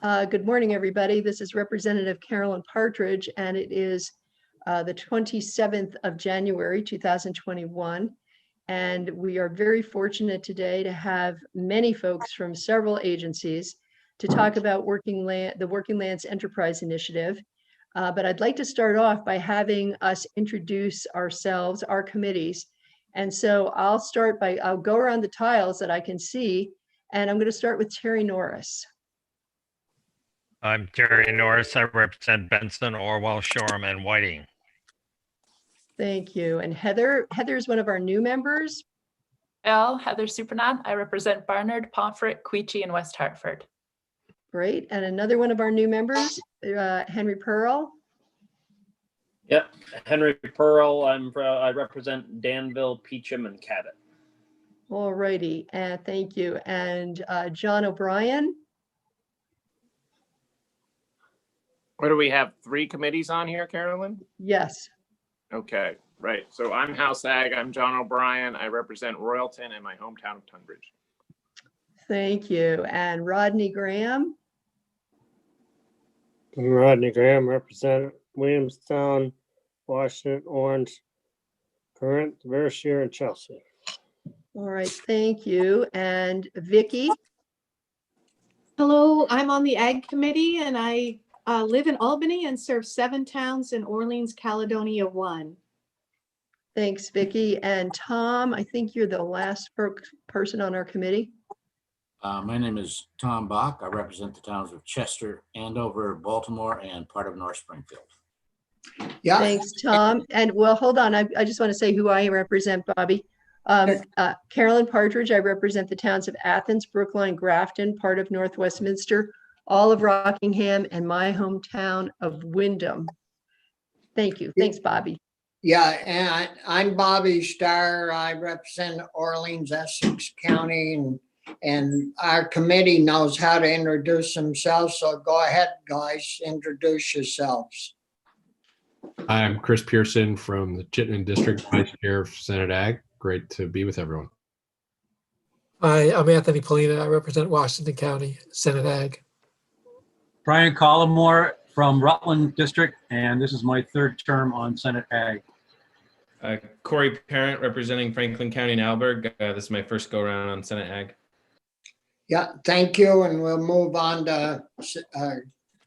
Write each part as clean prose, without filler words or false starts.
Good morning, everybody. This is Representative Carolyn Partridge, and it is the 27th of January, 2021. And we are very fortunate today to have many folks from several agencies to talk about the Working Lands Enterprise Initiative. But I'd like to start off by having us introduce ourselves, our committees. And so I'll go around the tiles that I can see, and I'm going to start with Terry Norris. I'm Terry Norris. I represent Benson, Orwell, Shoreham, and Whiting. Thank you. And Heather is one of our new members. Heather Supernan. I represent Barnard, Pomfret, Queechee, and West Hartford. Great. And another one of our new members, Henry Pearl. Yep, Henry Pearl. I represent Danville, Peacham, and Cabot. All righty. And thank you. And John O'Brien. What do we have? 3 committees on here, Carolyn? Yes. Okay, right. So I'm House Ag. I'm John O'Brien. I represent Royalton and my hometown of Tunbridge. Thank you. And Rodney Graham. I'm Rodney Graham, represent Williamstown, Washington, Orange, Current, Vershire, and Chelsea. All right. Thank you. And Vicki. Hello, I'm on the Ag Committee, and I live in Albany and serve 7 towns in Orleans, Caledonia 1. Thanks, Vicki. And Tom, I think you're the last person on our committee. My name is Tom Bach. I represent the towns of Chester, Andover, Baltimore, and part of North Springfield. Yeah. Thanks, Tom. And well, hold on. I just want to say who I represent, Bobby. Carolyn Partridge. I represent the towns of Athens, Brookline, Grafton, part of North Westminster, all of Rockingham, and my hometown of Wyndham. Thank you. Thanks, Bobby. Yeah, and I'm Bobby Starr. I represent Orleans, Essex County, and our committee knows how to introduce themselves. So go ahead, guys, introduce yourselves. I'm Chris Pearson from the Chittenden District, Vice Chair of Senate Ag. Great to be with everyone. Hi, I'm Anthony Polina. I represent Washington County, Senate Ag. Brian Collmore from Rutland District, and this is my 3rd term on Senate Ag. Corey Parent, representing Franklin County and Alberg. This is my first go around on Senate Ag. Yeah, thank you. And we'll move on to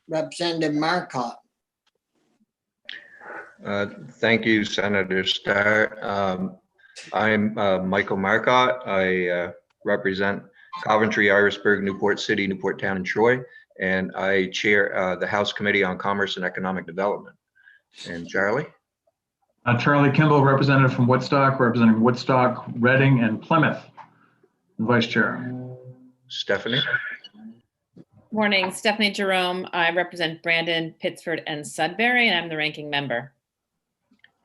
Representative Marcotte. Thank you, Senator Starr. I'm Michael Marcotte. I represent Coventry, Irisburg, Newport City, Newport Town, and Troy, and I chair the House Committee on Commerce and Economic Development. And Charlie? Charlie Kimball, representative from Woodstock, representing Woodstock, Reading, and Plymouth, Vice Chair. Stephanie? Morning, Stephanie Jerome. I represent Brandon, Pittsford, and Sudbury, and I'm the ranking member.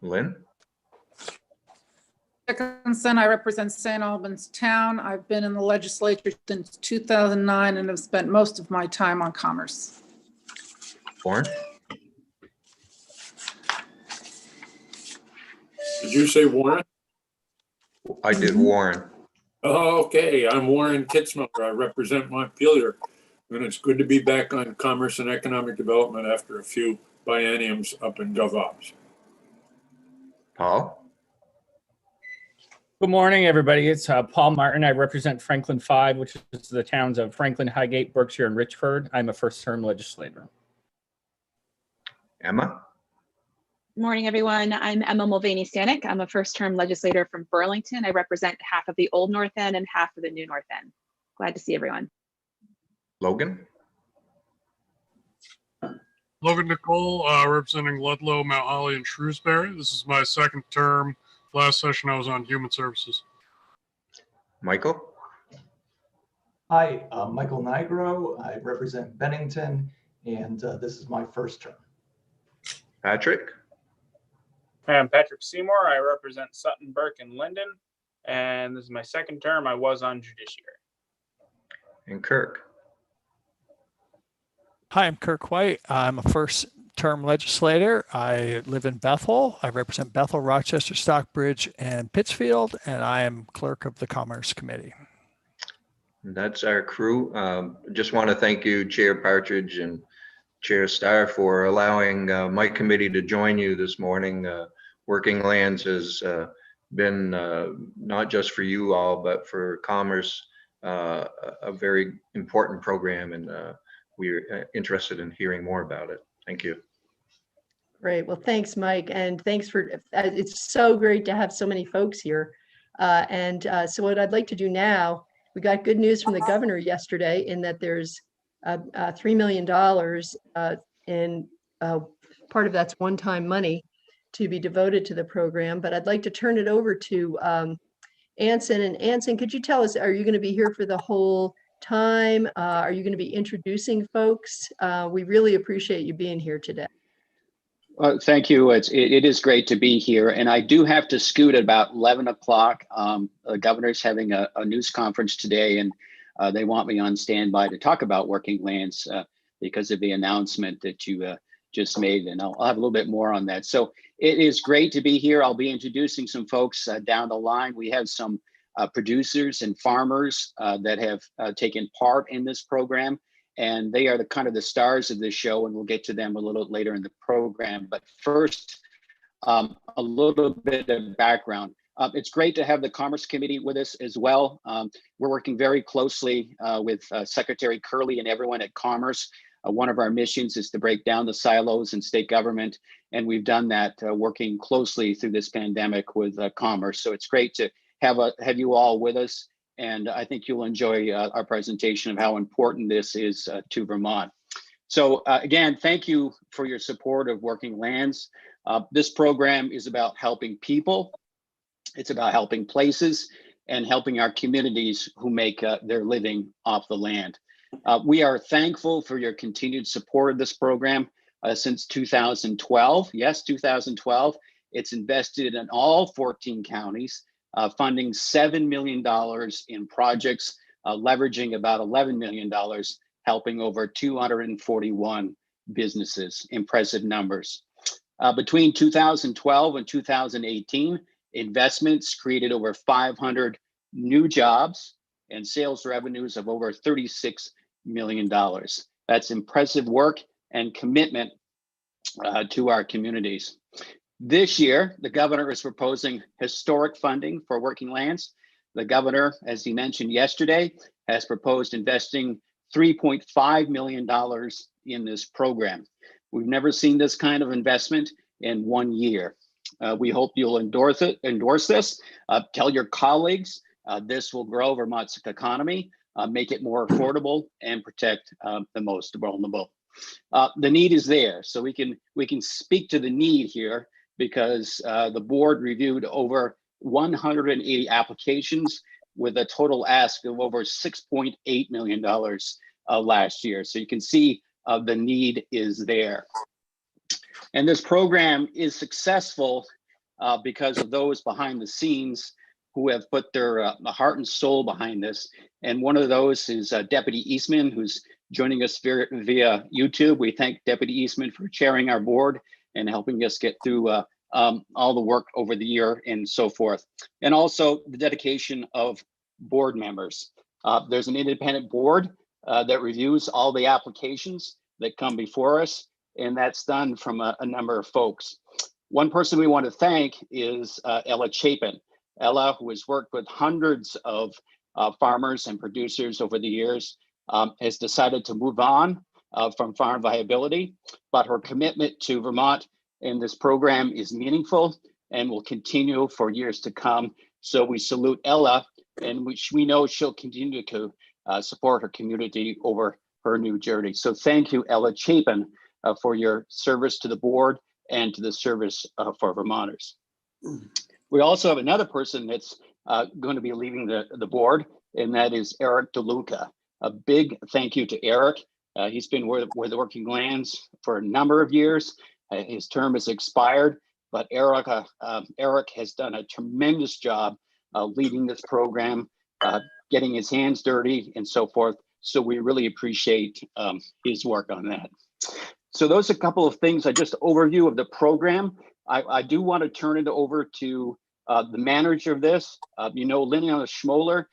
Lynn? Dickinson, I represent St. Albans Town. I've been in the legislature since 2009 and have spent most of my time on commerce. Warren? Did you say Warren? I did, Warren. Oh, okay. I'm Warren Kitzmiller. I represent Montpelier. And it's good to be back on Commerce and Economic Development after a few bienniums up in GovOps. Paul? Good morning, everybody. It's Paul Martin. I represent Franklin 5, which is the towns of Franklin, Highgate, Berkshire, and Richford. I'm a first-term legislator. Emma? Morning, everyone. I'm Emma Mulvaney-Stanek. I'm a first-term legislator from Burlington. I represent half of the old North End and half of the new North End. Glad to see everyone. Logan? Logan Nicole, representing Ludlow, Mount Holly, and Shrewsbury. This is my 2nd term. Last session I was on Human Services. Michael? Hi, Michael Nigro. I represent Bennington, and this is my 1st term. Patrick? Hi, I'm Patrick Seymour. I represent Sutton, Burke, and Linden, and this is my 2nd term. I was on Judiciary. And Kirk? Hi, I'm Kirk White. I'm a first-term legislator. I live in Bethel. I represent Bethel, Rochester, Stockbridge, and Pittsfield, and I am clerk of the Commerce Committee. That's our crew. Just want to thank you, Chair Partridge and Chair Starr, for allowing my committee to join you this morning. Working Lands has been not just for you all, but for commerce, a very important program, and we're interested in hearing more about it. Thank you. Great. Well, thanks, Mike. And thanks for, it's so great to have so many folks here. So what I'd like to do now, we got good news from the governor yesterday in that there's $3 million in part of that's one-time money to be devoted to the program. But I'd like to turn it over to Anson. And Anson, could you tell us, are you going to be here for the whole time? Are you going to be introducing folks? We really appreciate you being here today. Thank you. It is great to be here. And I do have to scoot at about 11 o'clock. The governor's having a news conference today, and they want me on standby to talk about Working Lands because of the announcement that you just made. And I'll have a little bit more on that. So it is great to be here. I'll be introducing some folks down the line. We have some producers and farmers that have taken part in this program. And they are the kind of the stars of this show, and we'll get to them a little later in the program. But first, a little bit of background. It's great to have the Commerce Committee with us as well. We're working very closely with Secretary Curley and everyone at Commerce. One of our missions is to break down the silos in state government, and we've done that working closely through this pandemic with Commerce. So it's great to have you all with us. And I think you'll enjoy our presentation of how important this is to Vermont. So again, thank you for your support of Working Lands. This program is about helping people. It's about helping places and helping our communities who make their living off the land. We are thankful for your continued support of this program since 2012. Yes, 2012. It's invested in all 14 counties. Funding $7 million in projects, leveraging about $11 million, helping over 241 businesses. Impressive numbers. Between 2012 and 2018, investments created over 500 new jobs and sales revenues of over $36 million. That's impressive work and commitment to our communities. This year, the governor is proposing historic funding for Working Lands. The governor, as he mentioned yesterday, has proposed investing $3.5 million in this program. We've never seen this kind of investment in 1 year. We hope you'll endorse this. Tell your colleagues this will grow Vermont's economy, make it more affordable, and protect the most vulnerable. The need is there, so we can speak to the need here, because the board reviewed over 180 applications with a total ask of over $6.8 million last year. So you can see the need is there. And this program is successful because of those behind the scenes who have put their heart and soul behind this. And one of those is Deputy Eastman, who's joining us via YouTube. We thank Deputy Eastman for chairing our board and helping us get through all the work over the year and so forth. And also the dedication of board members. There's an independent board that reviews all the applications that come before us, and that's done from a number of folks. One person we want to thank is Ella Chapin. Ella, who has worked with hundreds of farmers and producers over the years, has decided to move on from farm viability, but her commitment to Vermont in this program is meaningful and will continue for years to come. So we salute Ella, and we know she'll continue to support her community over her new journey. So thank you, Ella Chapin, for your service to the board and to the service for Vermonters. We also have another person that's going to be leaving the board, and that is Eric Deluca. A big thank you to Eric. He's been with Working Lands for a number of years. His term has expired, but Eric has done a tremendous job leading this program, getting his hands dirty and so forth. So we really appreciate his work on that. So those are a couple of things, just overview of the program. I do want to turn it over to the manager of this. Liliana Schmoller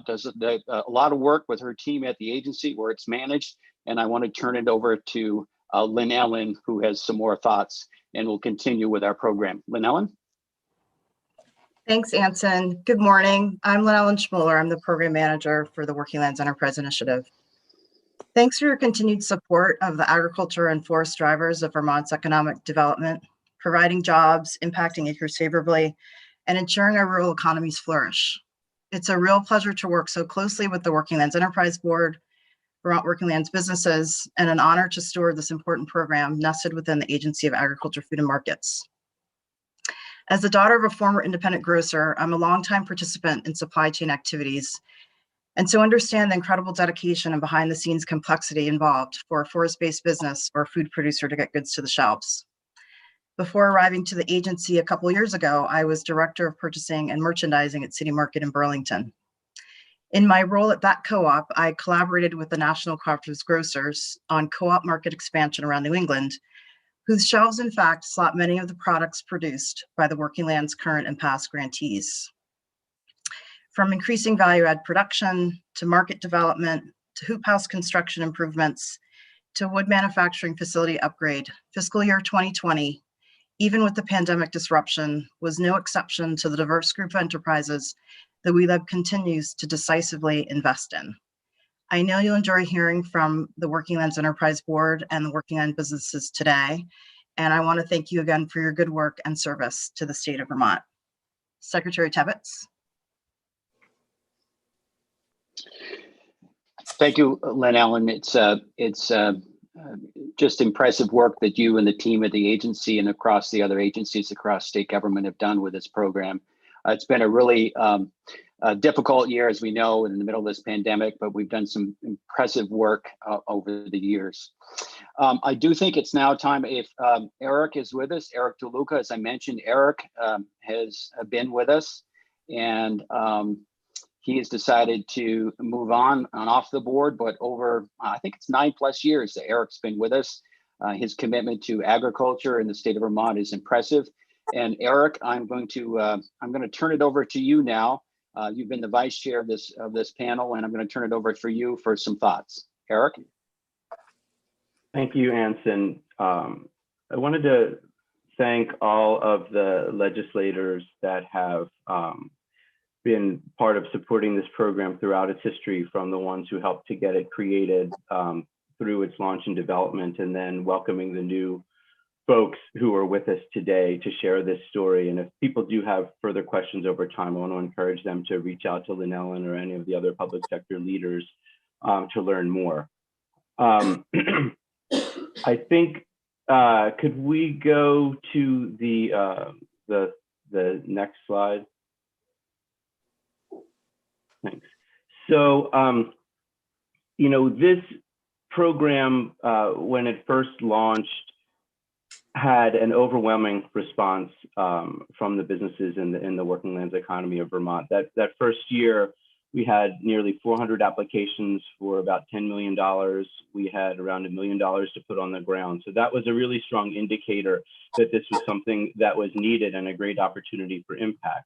does a lot of work with her team at the agency where it's managed. And I want to turn it over to Lynn Ellen, who has some more thoughts, and we'll continue with our program. Lynn Ellen? Thanks, Anson. Good morning. I'm Lynn Ellen Schmuller. I'm the program manager for the Working Lands Enterprise Initiative. Thanks for your continued support of the agriculture and forest drivers of Vermont's economic development, providing jobs, impacting acres favorably, and ensuring our rural economies flourish. It's a real pleasure to work so closely with the Working Lands Enterprise Board, Vermont Working Lands businesses, and an honor to steward this important program nested within the Agency of Agriculture, Food and Markets. As the daughter of a former independent grocer, I'm a longtime participant in supply chain activities, and so understand the incredible dedication and behind the scenes complexity involved for a forest-based business or food producer to get goods to the shelves. Before arriving to the agency a couple years ago, I was Director of Purchasing and Merchandising at City Market in Burlington. In my role at that co-op, I collaborated with the National Cooperative Grocers on co-op market expansion around New England, whose shelves, in fact, slot many of the products produced by the Working Lands current and past grantees. From increasing value-add production, to market development, to hoop house construction improvements, to wood manufacturing facility upgrade, fiscal year 2020, even with the pandemic disruption, was no exception to the diverse group of enterprises that WeLab continues to decisively invest in. I know you'll enjoy hearing from the Working Lands Enterprise Board and the Working Land businesses today, and I want to thank you again for your good work and service to the state of Vermont. Secretary Tebbetts. Thank you, Lynn Ellen. It's just impressive work that you and the team at the agency and across the other agencies across state government have done with this program. It's been a really difficult year, as we know, in the middle of this pandemic, but we've done some impressive work over the years. I do think it's now time, if Eric is with us, Eric Deluca, as I mentioned, Eric has been with us, and he has decided to move on and off the board, but over, I think it's 9+ years that Eric's been with us. His commitment to agriculture in the state of Vermont is impressive. And Eric, I'm going to turn it over to you now. You've been the vice chair of this panel, and I'm going to turn it over for you for some thoughts. Eric? Thank you, Anson. I wanted to thank all of the legislators that have been part of supporting this program throughout its history, from the ones who helped to get it created through its launch and development, and then welcoming the new folks who are with us today to share this story. And if people do have further questions over time, I want to encourage them to reach out to Lynn Ellen or any of the other public sector leaders to learn more. I think, could we go to the next slide? Thanks. So, this program, when it first launched, had an overwhelming response from the businesses in the working lands economy of Vermont. That first year, we had nearly 400 applications for about $10 million. We had around $1 million to put on the ground. So that was a really strong indicator that this was something that was needed and a great opportunity for impact.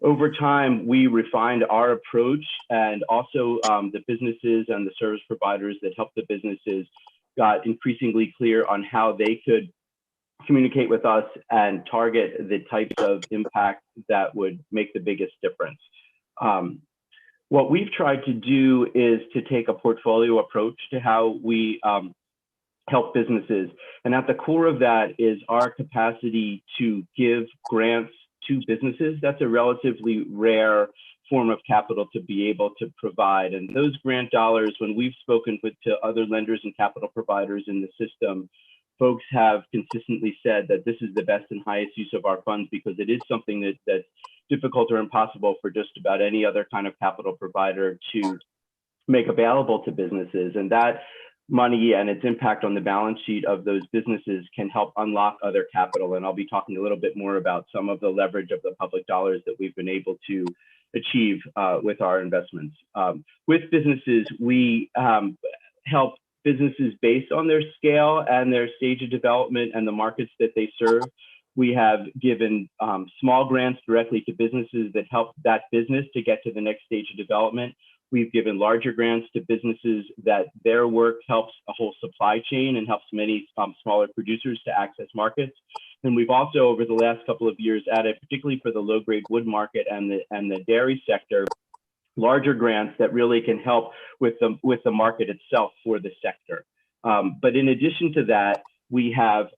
Over time, we refined our approach, and also the businesses and the service providers that helped the businesses got increasingly clear on how they could communicate with us and target the types of impact that would make the biggest difference. What we've tried to do is to take a portfolio approach to how we help businesses. And at the core of that is our capacity to give grants to businesses. That's a relatively rare form of capital to be able to provide. And those grant dollars, when we've spoken to other lenders and capital providers in the system, folks have consistently said that this is the best and highest use of our funds, because it is something that's difficult or impossible for just about any other kind of capital provider to make available to businesses. And that money and its impact on the balance sheet of those businesses can help unlock other capital. And I'll be talking a little bit more about some of the leverage of the public dollars that we've been able to achieve with our investments. With businesses, we help businesses based on their scale and their stage of development and the markets that they serve We have given small grants directly to businesses that help that business to get to the next stage of development. We've given larger grants to businesses that their work helps a whole supply chain and helps many smaller producers to access markets. And we've also, over the last couple of years, added, particularly for the low-grade wood market and the dairy sector, larger grants that really can help with the market itself for the sector. But in addition to that, we have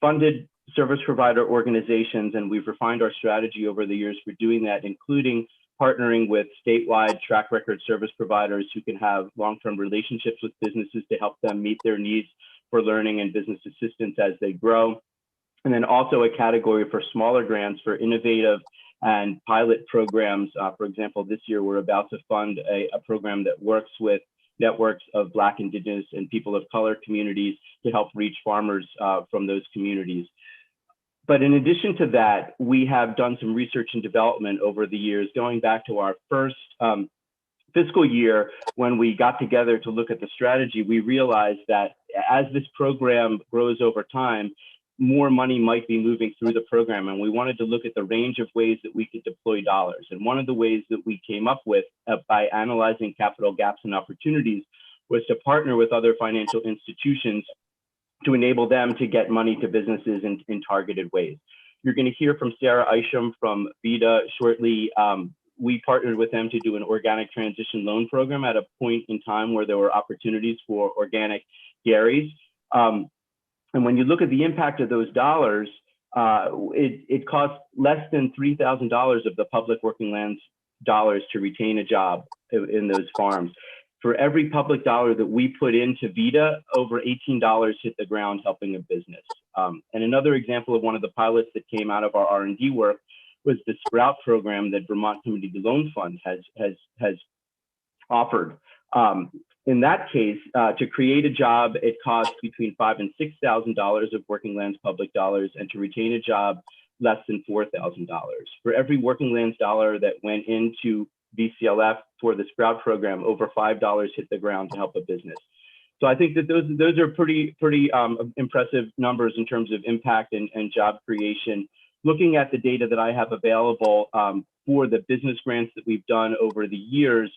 funded service provider organizations, and we've refined our strategy over the years for doing that, including partnering with statewide track record service providers who can have long-term relationships with businesses to help them meet their needs for learning and business assistance as they grow. And then also a category for smaller grants for innovative and pilot programs. For example, this year we're about to fund a program that works with networks of Black, Indigenous, and people of color communities to help reach farmers from those communities. But in addition to that, we have done some research and development over the years, going back to our first fiscal year when we got together to look at the strategy. We realized that as this program grows over time, more money might be moving through the program, and we wanted to look at the range of ways that we could deploy dollars. And one of the ways that we came up with by analyzing capital gaps and opportunities was to partner with other financial institutions to enable them to get money to businesses in targeted ways. You're going to hear from Sarah Isham from VITA shortly. We partnered with them to do an organic transition loan program at a point in time where there were opportunities for organic dairies. And when you look at the impact of those dollars, it costs less than $3,000 of the public working lands dollars to retain a job in those farms. For every public dollar that we put into VITA, over $18 hit the ground helping a business. And another example of one of the pilots that came out of our R&D work was the Sprout program that Vermont Community Loan Fund has offered. In that case, to create a job, it costs between $5,000 and $6,000 of working lands public dollars, and to retain a job, less than $4,000. For every working lands dollar that went into VCLF for the Sprout program, over $5 hit the ground to help a business. So I think that those are pretty impressive numbers in terms of impact and job creation. Looking at the data that I have available for the business grants that we've done over the years,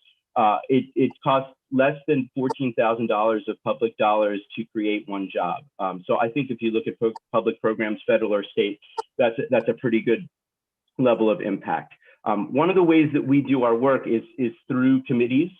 it costs less than $14,000 of public dollars to create one job. So I think if you look at public programs, federal or state, that's a pretty good level of impact. One of the ways that we do our work is through committees.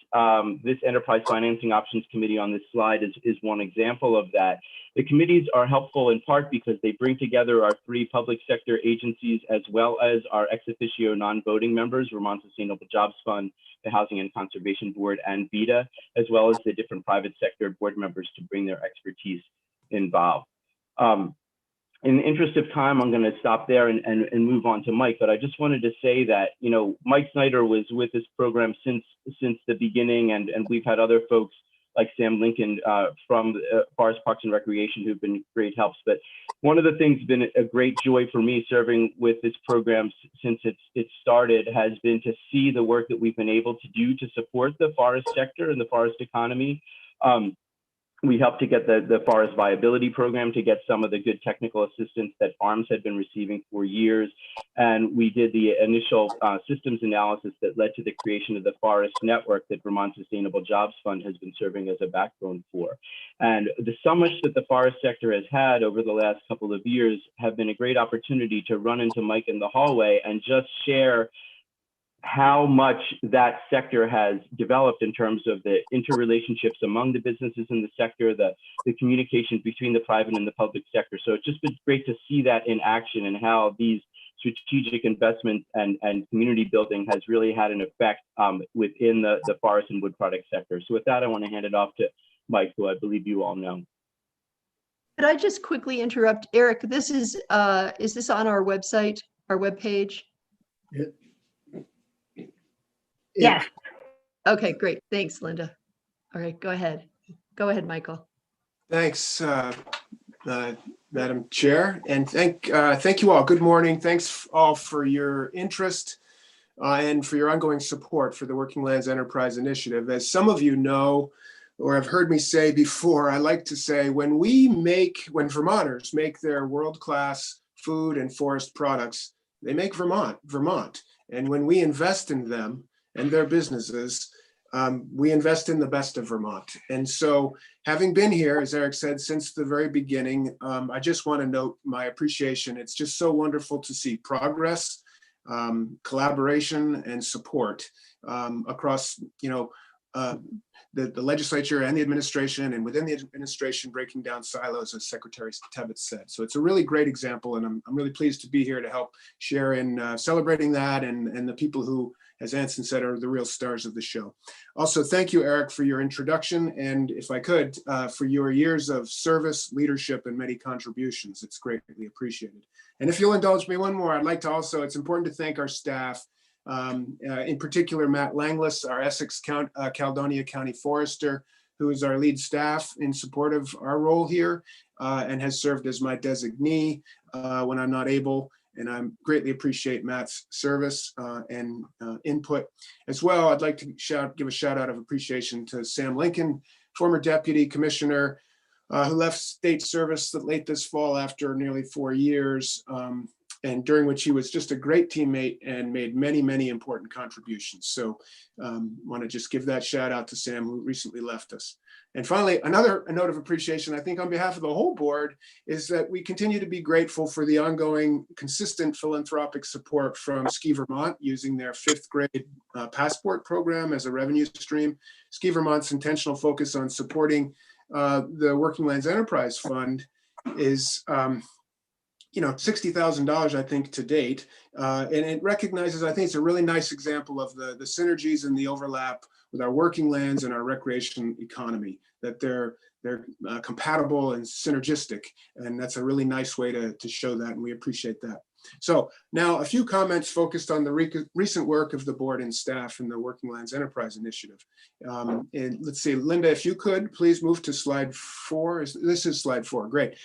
This Enterprise Financing Options Committee on this slide is one example of that. The committees are helpful in part because they bring together our 3 public sector agencies as well as our ex-officio non-voting members, Vermont Sustainable Jobs Fund, the Housing and Conservation Board, and VITA, as well as the different private sector board members to bring their expertise involved. In the interest of time, I'm going to stop there and move on to Mike, but I just wanted to say that, you know, Mike Snyder was with this program since the beginning, and we've had other folks like Sam Lincoln from Forest Parks and Recreation who've been great helps. But one of the things that's been a great joy for me serving with this program since it started has been to see the work that we've been able to do to support the forest sector and the forest economy. We helped to get the forest viability program to get some of the good technical assistance that farms had been receiving for years. And we did the initial systems analysis that led to the creation of the forest network that Vermont Sustainable Jobs Fund has been serving as a backbone for. And the summits that the forest sector has had over the last couple of years have been a great opportunity to run into Mike in the hallway and just share how much that sector has developed in terms of the interrelationships among the businesses in the sector, the communication between the private and the public sector. So it's just been great to see that in action and how these strategic investments and community building has really had an effect within the forest and wood product sector. So with that, I want to hand it off to Mike, who I believe you all know. Could I just quickly interrupt? Eric, this is this on our website, our webpage? Yes. Okay, great. Thanks, Linda. All right, go ahead. Go ahead, Michael. Thanks, Madam Chair, and thank you all. Good morning. Thanks all for your interest and for your ongoing support for the Working Lands Enterprise Initiative. As some of you know, or have heard me say before, I like to say when Vermonters make their world-class food and forest products, they make Vermont. And when we invest in them and their businesses, we invest in the best of Vermont. And so, having been here, as Eric said, since the very beginning, I just want to note my appreciation. It's just so wonderful to see progress, collaboration, and support across, the legislature and the administration, and within the administration, breaking down silos, as Secretary Tebbets said. So it's a really great example, and I'm really pleased to be here to help share in celebrating that, and the people who, as Anson said, are the real stars of the show. Also, thank you, Eric, for your introduction, and if I could, for your years of service, leadership, and many contributions. It's greatly appreciated. And if you'll indulge me one more, I'd like to also, it's important to thank our staff, in particular, Matt Langlis, our Essex Caledonia County Forester, who is our lead staff in support of our role here, and has served as my designee when I'm not able. And I greatly appreciate Matt's service and input. As well, I'd like to give a shout out of appreciation to Sam Lincoln, former deputy commissioner, who left state service late this fall after nearly 4 years, and during which he was just a great teammate and made many, many important contributions. So want to just give that shout out to Sam, who recently left us. And finally, a note of appreciation, I think on behalf of the whole board, is that we continue to be grateful for the ongoing consistent philanthropic support from Ski Vermont, using their 5th grade passport program as a revenue stream. Ski Vermont's intentional focus on supporting the Working Lands Enterprise Fund is $60,000, I think, to date. And it recognizes, I think it's a really nice example of the synergies and the overlap with our working lands and our recreation economy, that they're compatible and synergistic. And that's a really nice way to show that, and we appreciate that. So now a few comments focused on the recent work of the board and staff in the Working Lands Enterprise Initiative. And let's see, Linda, if you could please move to slide 4. This is slide 4, great.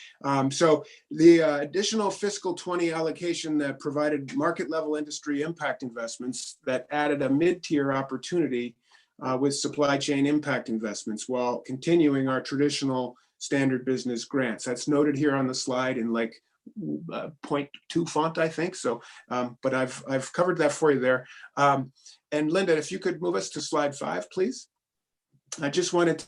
So the additional fiscal 20 allocation that provided market level industry impact investments that added a mid-tier opportunity with supply chain impact investments while continuing our traditional standard business grants. That's noted here on the slide in like 0.2 font, I think. So, but I've covered that for you there. And Linda, if you could move us to slide 5, please. I just wanted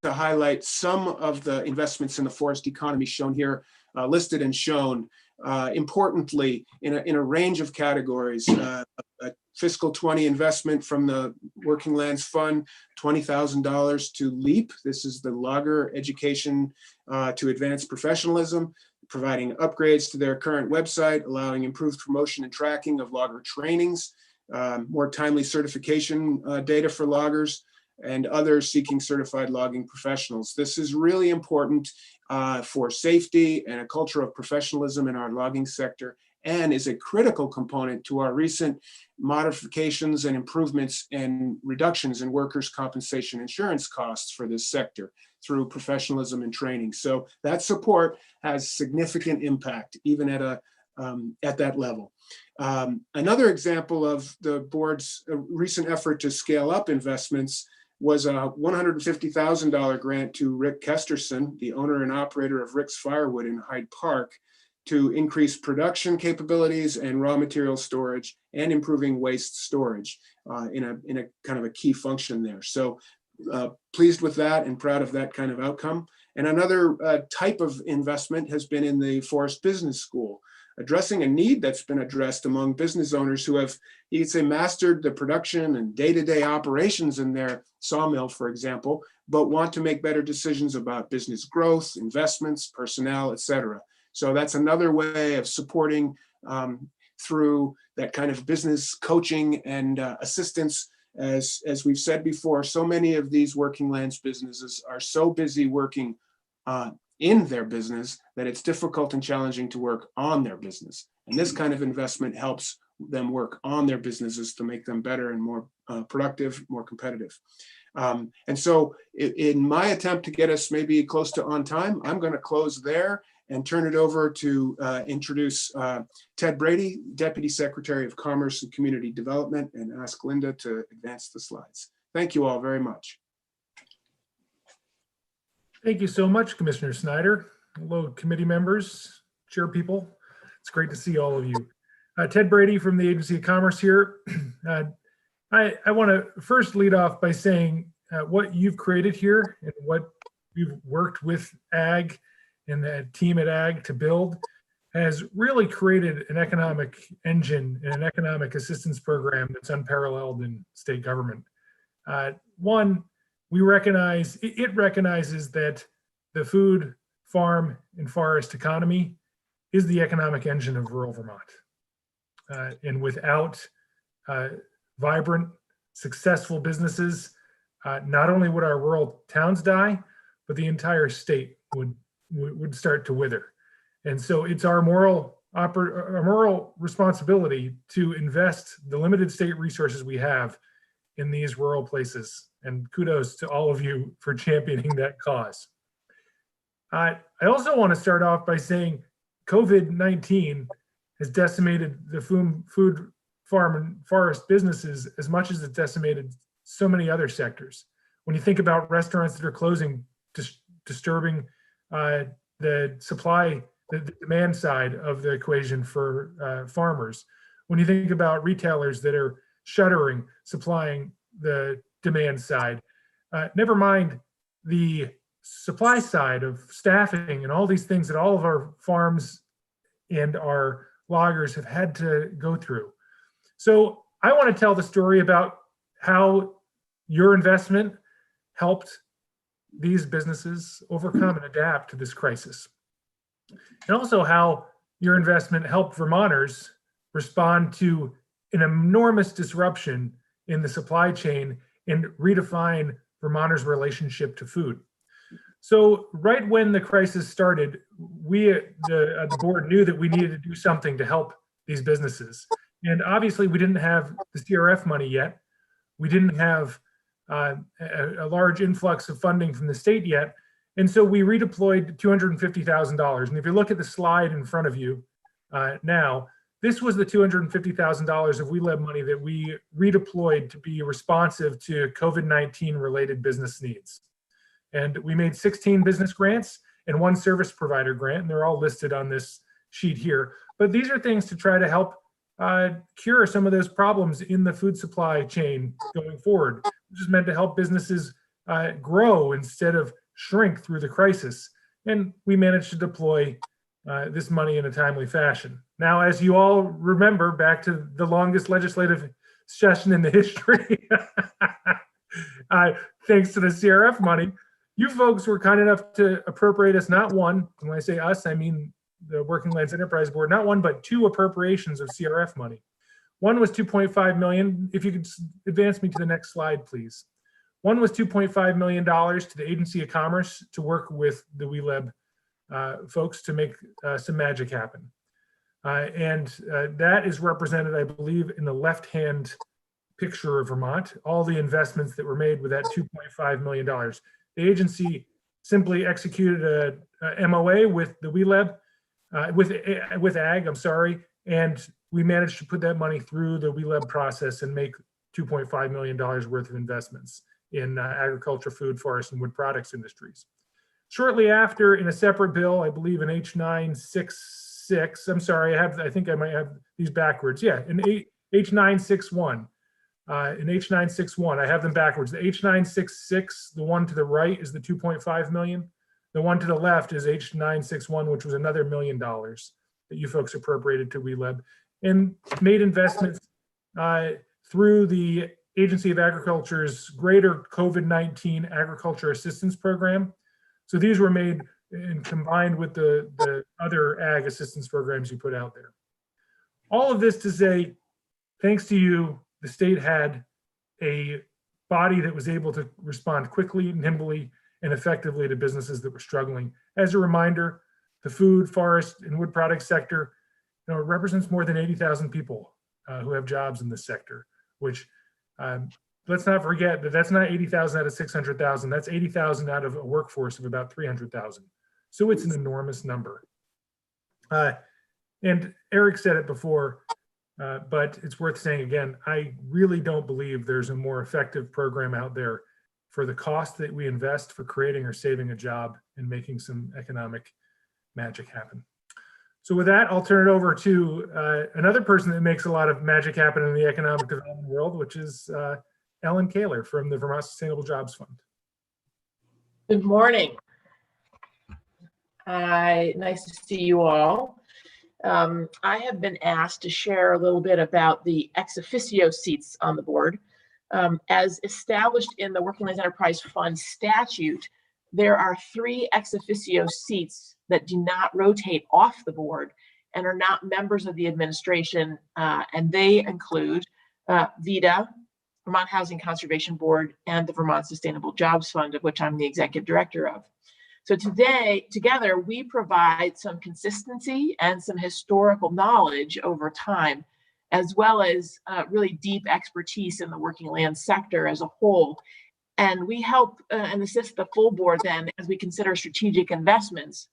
to highlight some of the investments in the forest economy shown here, listed and shown. Importantly, in a range of categories, a fiscal 20 investment from the Working Lands Fund, $20,000 to LEAP. This is the Logger Education to Advance Professionalism, providing upgrades to their current website, allowing improved promotion and tracking of logger trainings, more timely certification data for loggers, and others seeking certified logging professionals. This is really important for safety and a culture of professionalism in our logging sector, and is a critical component to our recent modifications and improvements and reductions in workers' compensation insurance costs for this sector through professionalism and training. So that support has significant impact, even at that level. Another example of the board's recent effort to scale up investments was a $150,000 grant to Rick Kesterson, the owner and operator of Rick's Firewood in Hyde Park, to increase production capabilities and raw material storage and improving waste storage in a kind of a key function there. So pleased with that and proud of that kind of outcome. And another type of investment has been in the Forest Business School, addressing a need that's been addressed among business owners who have, you could say, mastered the production and day-to-day operations in their sawmill, for example, but want to make better decisions about business growth, investments, personnel, et cetera. So that's another way of supporting through that kind of business coaching and assistance. As we've said before, so many of these working lands businesses are so busy working in their business that it's difficult and challenging to work on their business. And this kind of investment helps them work on their businesses to make them better and more productive, more competitive. And so in my attempt to get us maybe close to on time, I'm going to close there and turn it over to introduce Ted Brady, Deputy Secretary of Commerce and Community Development, and ask Linda to advance the slides. Thank you all very much. Thank you so much, Commissioner Snyder. Hello, committee members, chair people. It's great to see all of you. Ted Brady from the Agency of Commerce here. I want to first lead off by saying what you've created here and what you've worked with Ag and the team at Ag to build has really created an economic engine and an economic assistance program that's unparalleled in state government. One, we recognize, it recognizes that the food, farm, and forest economy is the economic engine of rural Vermont. And without vibrant, successful businesses, not only would our rural towns die, but the entire state would start to wither. And so it's our moral responsibility to invest the limited state resources we have in these rural places. And kudos to all of you for championing that cause. I also want to start off by saying COVID-19 has decimated the food, farm, and forest businesses as much as it's decimated so many other sectors. When you think about restaurants that are closing, disturbing the supply, the demand side of the equation for farmers. When you think about retailers that are shuttering, supplying the demand side, never mind the supply side of staffing and all these things that all of our farms and our loggers have had to go through. So I want to tell the story about how your investment helped these businesses overcome and adapt to this crisis. And also how your investment helped Vermonters respond to an enormous disruption in the supply chain and redefine Vermonters' relationship to food. So right when the crisis started, we at the board knew that we needed to do something to help these businesses. And obviously we didn't have the CRF money yet. We didn't have a large influx of funding from the state yet. And so we redeployed $250,000. And if you look at the slide in front of you now, this was the $250,000 of WeLab money that we redeployed to be responsive to COVID-19 related business needs. And we made 16 business grants and 1 service provider grant, and they're all listed on this sheet here. But these are things to try to help cure some of those problems in the food supply chain going forward, which is meant to help businesses grow instead of shrink through the crisis. And we managed to deploy this money in a timely fashion. Now, as you all remember, back to the longest legislative session in the history, thanks to the CRF money, you folks were kind enough to appropriate us not one, and when I say us, I mean the Working Lands Enterprise Board, not one, but 2 appropriations of CRF money. One was $2.5 million. If you could advance me to the next slide, please. One was $2.5 million to the Agency of Commerce to work with the WeLab folks to make some magic happen. That is represented, I believe, in the left-hand picture of Vermont, all the investments that were made with that $2.5 million. The agency simply executed a MOA with the WeLab, with Ag, I'm sorry, and we managed to put that money through the WeLab process and make $2.5 million worth of investments in agriculture, food, forest, and wood products industries. Shortly after, in a separate bill, I believe in H966, I'm sorry, I think I might have these backwards. Yeah, in H961. In H961, I have them backwards. The H966, the one to the right is the 2.5 million. The one to the left is H961, which was another $1 million that you folks appropriated to WeLab and made investments through the Agency of Agriculture's greater COVID-19 agriculture assistance program. So these were made and combined with the other ag assistance programs you put out there. All of this to say, thanks to you, the state had a body that was able to respond quickly, nimbly, and effectively to businesses that were struggling. As a reminder, the food, forest, and wood products sector, represents more than 80,000 people who have jobs in this sector, which let's not forget that that's not 80,000 out of 600,000. That's 80,000 out of a workforce of about 300,000. So it's an enormous number. And Eric said it before, but it's worth saying again, I really don't believe there's a more effective program out there for the cost that we invest for creating or saving a job and making some economic magic happen. So with that, I'll turn it over to another person that makes a lot of magic happen in the economic development world, which is Ellen Kaler from the Vermont Sustainable Jobs Fund. Good morning. Nice to see you all. I have been asked to share a little bit about the ex-officio seats on the board. As established in the Working Lands Enterprise Fund statute, there are 3 ex-officio seats that do not rotate off the board and are not members of the administration, and they include VITA, Vermont Housing Conservation Board, and the Vermont Sustainable Jobs Fund, of which I'm the executive director of. So today, together, we provide some consistency and some historical knowledge over time, as well as really deep expertise in the working land sector as a whole. And we help and assist the full board then as we consider strategic investments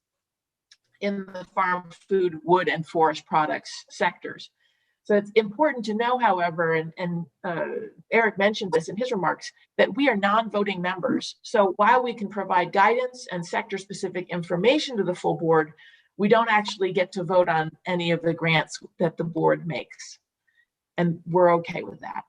in the farm, food, wood, and forest products sectors. So it's important to know, however, and Eric mentioned this in his remarks, that we are non-voting members. So while we can provide guidance and sector-specific information to the full board, we don't actually get to vote on any of the grants that the board makes. And we're okay with that.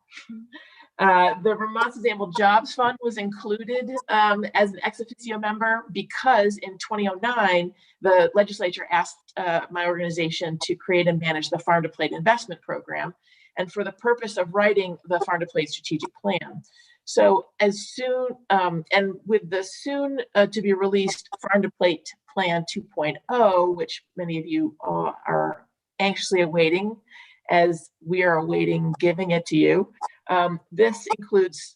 The Vermont Sustainable Jobs Fund was included as an ex-officio member because in 2009, the legislature asked my organization to create and manage the Farm to Plate investment program, and for the purpose of writing the Farm to Plate strategic plan. So as soon, and with the soon to be released Farm to Plate Plan 2.0, which many of you are anxiously awaiting, as we are awaiting giving it to you. This includes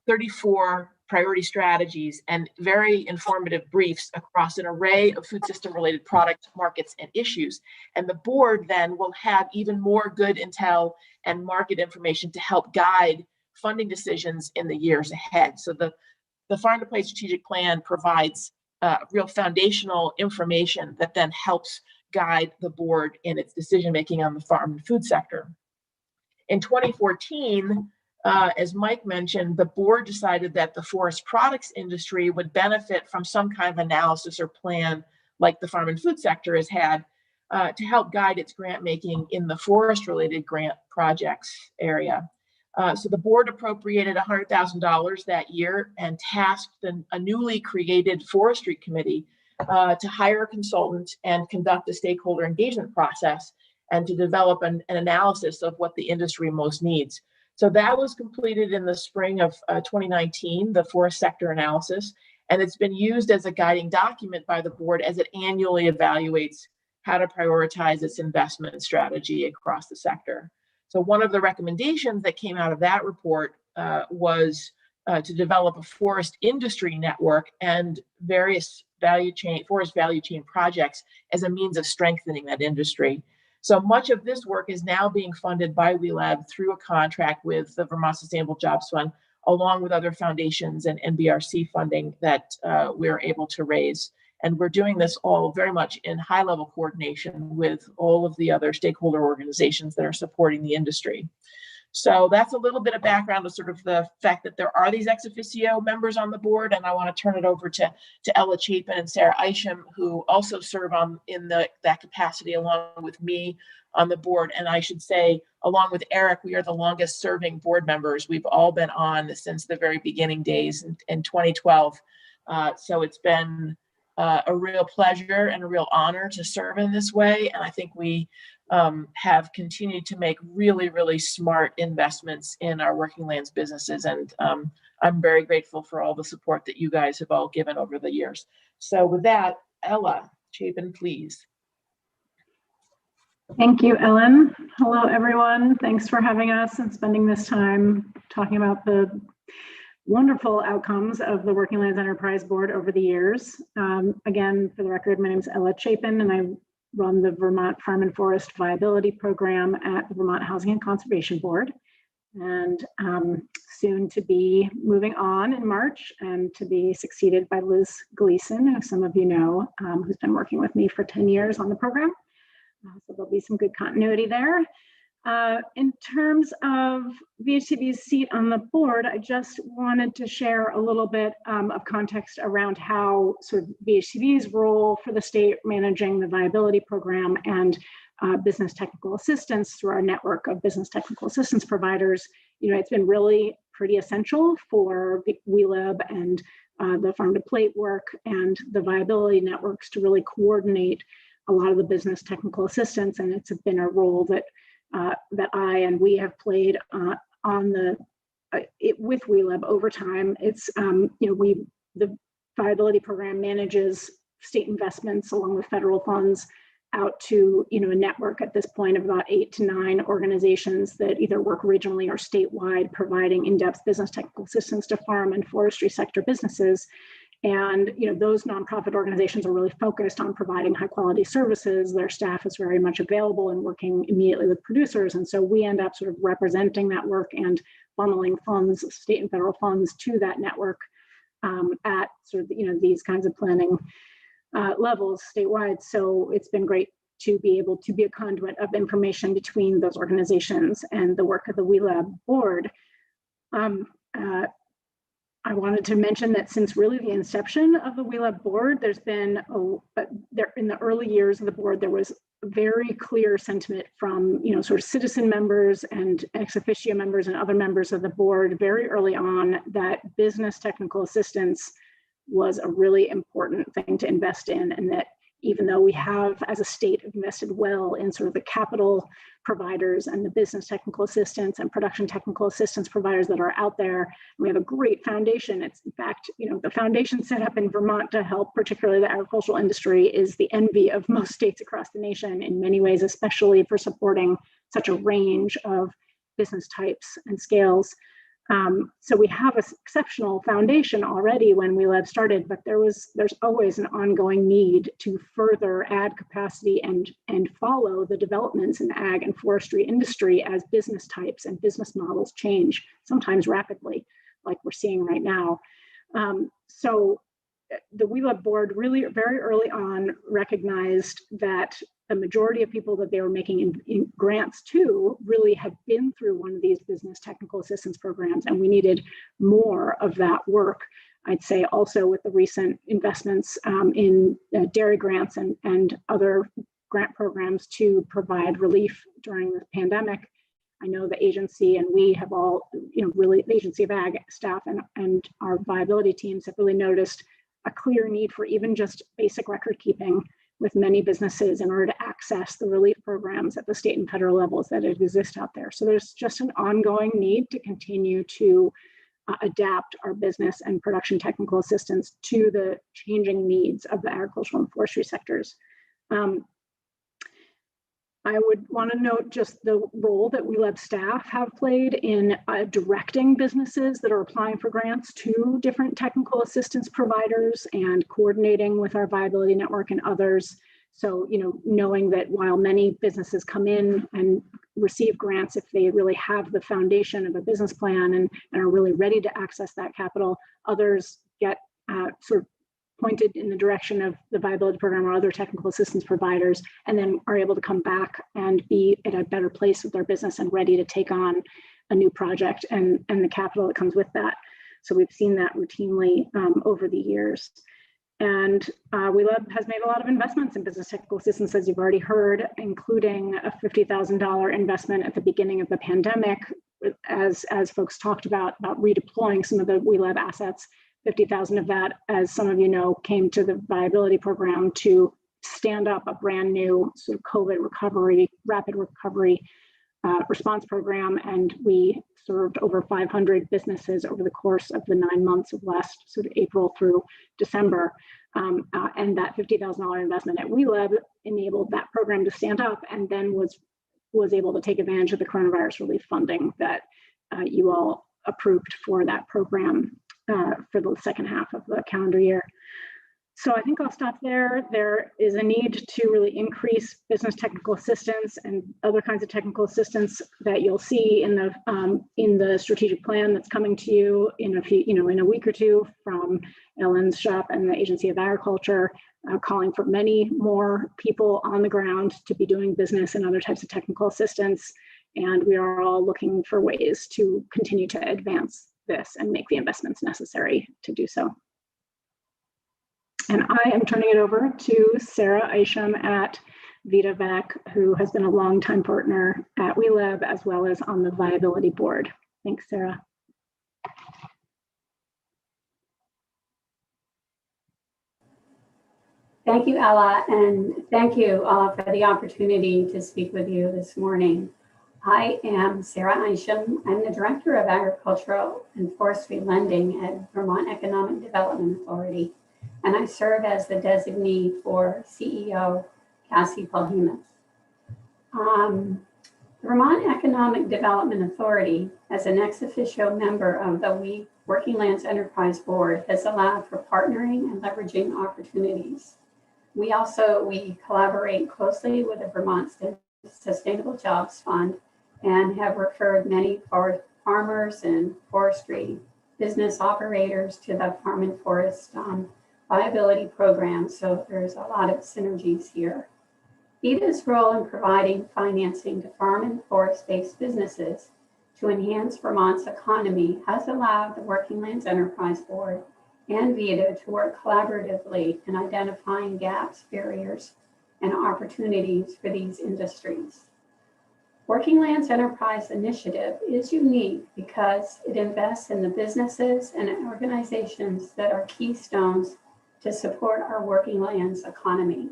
34 priority strategies and very informative briefs across an array of food system related products, markets, and issues. And the board then will have even more good intel and market information to help guide funding decisions in the years ahead. So the Farm to Plate strategic plan provides real foundational information that then helps guide the board in its decision-making on the farm and food sector. In 2014, as Mike mentioned, the board decided that the forest products industry would benefit from some kind of analysis or plan like the farm and food sector has had to help guide its grant making in the forest-related grant projects area. So the board appropriated $100,000 that year and tasked a newly created forestry committee to hire a consultant and conduct a stakeholder engagement process and to develop an analysis of what the industry most needs. So that was completed in the spring of 2019, the forest sector analysis, and it's been used as a guiding document by the board as it annually evaluates how to prioritize its investment strategy across the sector. So one of the recommendations that came out of that report was to develop a forest industry network and various forest value chain projects as a means of strengthening that industry. So much of this work is now being funded by WeLab through a contract with the Vermont Sustainable Jobs Fund, along with other foundations and NBRC funding that we're able to raise. And we're doing this all very much in high-level coordination with all of the other stakeholder organizations that are supporting the industry. So that's a little bit of background to sort of the fact that there are these ex-officio members on the board, and I want to turn it over to Ella Chapin and Sarah Isham, who also serve in that capacity along with me on the board. And I should say, along with Eric, we are the longest serving board members. We've all been on since the very beginning days in 2012. So it's been a real pleasure and a real honor to serve in this way. And I think we have continued to make really, really smart investments in our working lands businesses. And I'm very grateful for all the support that you guys have all given over the years. So with that, Ella Chapin, please. Thank you, Ellen. Hello, everyone. Thanks for having us and spending this time talking about the wonderful outcomes of the Working Lands Enterprise Board over the years. Again, for the record, my name is Ella Chapin, and I run the Vermont Farm and Forest Viability Program at the Vermont Housing and Conservation Board, and soon to be moving on in March and to be succeeded by Liz Gleason, who some of you know, who's been working with me for 10 years on the program. So there'll be some good continuity there. In terms of VHCB's seat on the board, I just wanted to share a little bit of context around how sort of VHCB's role for the state managing the viability program and business technical assistance through our network of business technical assistance providers. It's been really pretty essential for WeLab and the farm to plate work and the viability networks to really coordinate a lot of the business technical assistance, and it's been a role that I and we have played with WeLab over time. It's the viability program manages state investments along with federal funds out to a network at this point of about 8 to 9 organizations that either work regionally or statewide, providing in-depth business technical assistance to farm and forestry sector businesses. And those nonprofit organizations are really focused on providing high quality services. Their staff is very much available and working immediately with producers. And so we end up sort of representing that work and funneling funds, state and federal funds, to that network at sort of these kinds of planning levels statewide. So it's been great to be able to be a conduit of information between those organizations and the work of the WeLab board. I wanted to mention that since really the inception of the WeLab board, there's been in the early years of the board, there was a very clear sentiment from sort of citizen members and ex-officio members and other members of the board very early on that business technical assistance was a really important thing to invest in, and that even though we have as a state invested well in sort of the capital providers and the business technical assistance and production technical assistance providers that are out there, we have a great foundation. It's in fact, the foundation set up in Vermont to help particularly the agricultural industry is the envy of most states across the nation in many ways, especially for supporting such a range of business types and scales. So we have an exceptional foundation already when WeLab started, but there's always an ongoing need to further add capacity and follow the developments in the ag and forestry industry as business types and business models change, sometimes rapidly, like we're seeing right now. So the WeLab board really very early on recognized that the majority of people that they were making in grants to really had been through one of these business technical assistance programs, and we needed more of that work. I'd say also with the recent investments in dairy grants and other grant programs to provide relief during the pandemic. I know the agency and we have all, really the Agency of Ag staff and our viability teams have really noticed a clear need for even just basic record keeping with many businesses in order to access the relief programs at the state and federal levels that exist out there. So there's just an ongoing need to continue to adapt our business and production technical assistance to the changing needs of the agricultural and forestry sectors. I would want to note just the role that WeLab staff have played in directing businesses that are applying for grants to different technical assistance providers and coordinating with our viability network and others. So, knowing that while many businesses come in and receive grants, if they really have the foundation of a business plan and are really ready to access that capital, others get sort of pointed in the direction of the viability program or other technical assistance providers, and then are able to come back and be at a better place with their business and ready to take on a new project and the capital that comes with that. So we've seen that routinely over the years. And WeLab has made a lot of investments in business technical assistance, as you've already heard, including a $50,000 investment at the beginning of the pandemic, as folks talked about redeploying some of the WeLab assets. 50,000 of that, as some of you know, came to the viability program to stand up a brand new sort of COVID recovery, rapid recovery response program. And we served over 500 businesses over the course of the 9 months of last sort of April through December. And that $50,000 investment at WeLab enabled that program to stand up, and then was able to take advantage of the coronavirus relief funding that you all approved for that program for the second half of the calendar year. So I think I'll stop there. There is a need to really increase business technical assistance and other kinds of technical assistance that you'll see in the strategic plan that's coming to you in a week or two from Ellen's shop and the Agency of Agriculture, calling for many more people on the ground to be doing business and other types of technical assistance. And we are all looking for ways to continue to advance this and make the investments necessary to do so. And I am turning it over to Sarah Isham at VitaVac, who has been a longtime partner at WeLab as well as on the Viability Board. Thanks, Sarah. Thank you, Ella, and thank you for the opportunity to speak with you this morning. I am Sarah Isham. I'm the Director of Agricultural and Forestry Lending at Vermont Economic Development Authority, and I serve as the designee for CEO Cassie Polhemus. The Vermont Economic Development Authority, as an ex-officio member of the Working Lands Enterprise Board, has allowed for partnering and leveraging opportunities. We collaborate closely with the Vermont Sustainable Jobs Fund and have referred many farmers and forestry business operators to the Farm and Forest Viability Program. So there's a lot of synergies here. VITA's role in providing financing to farm and forest-based businesses to enhance Vermont's economy has allowed the Working Lands Enterprise Board and VITA to work collaboratively in identifying gaps, barriers, and opportunities for these industries. Working Lands Enterprise Initiative is unique because it invests in the businesses and organizations that are keystones to support our working lands economy.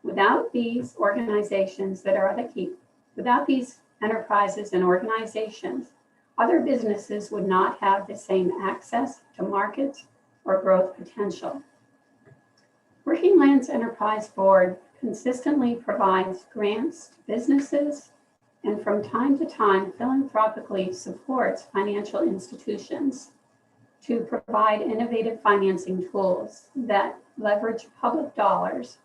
Without these organizations that are the key, without these enterprises and organizations, other businesses would not have the same access to markets or growth potential. Working Lands Enterprise Board consistently provides grants to businesses and from time to time philanthropically supports financial institutions to provide innovative financing tools that leverage public dollars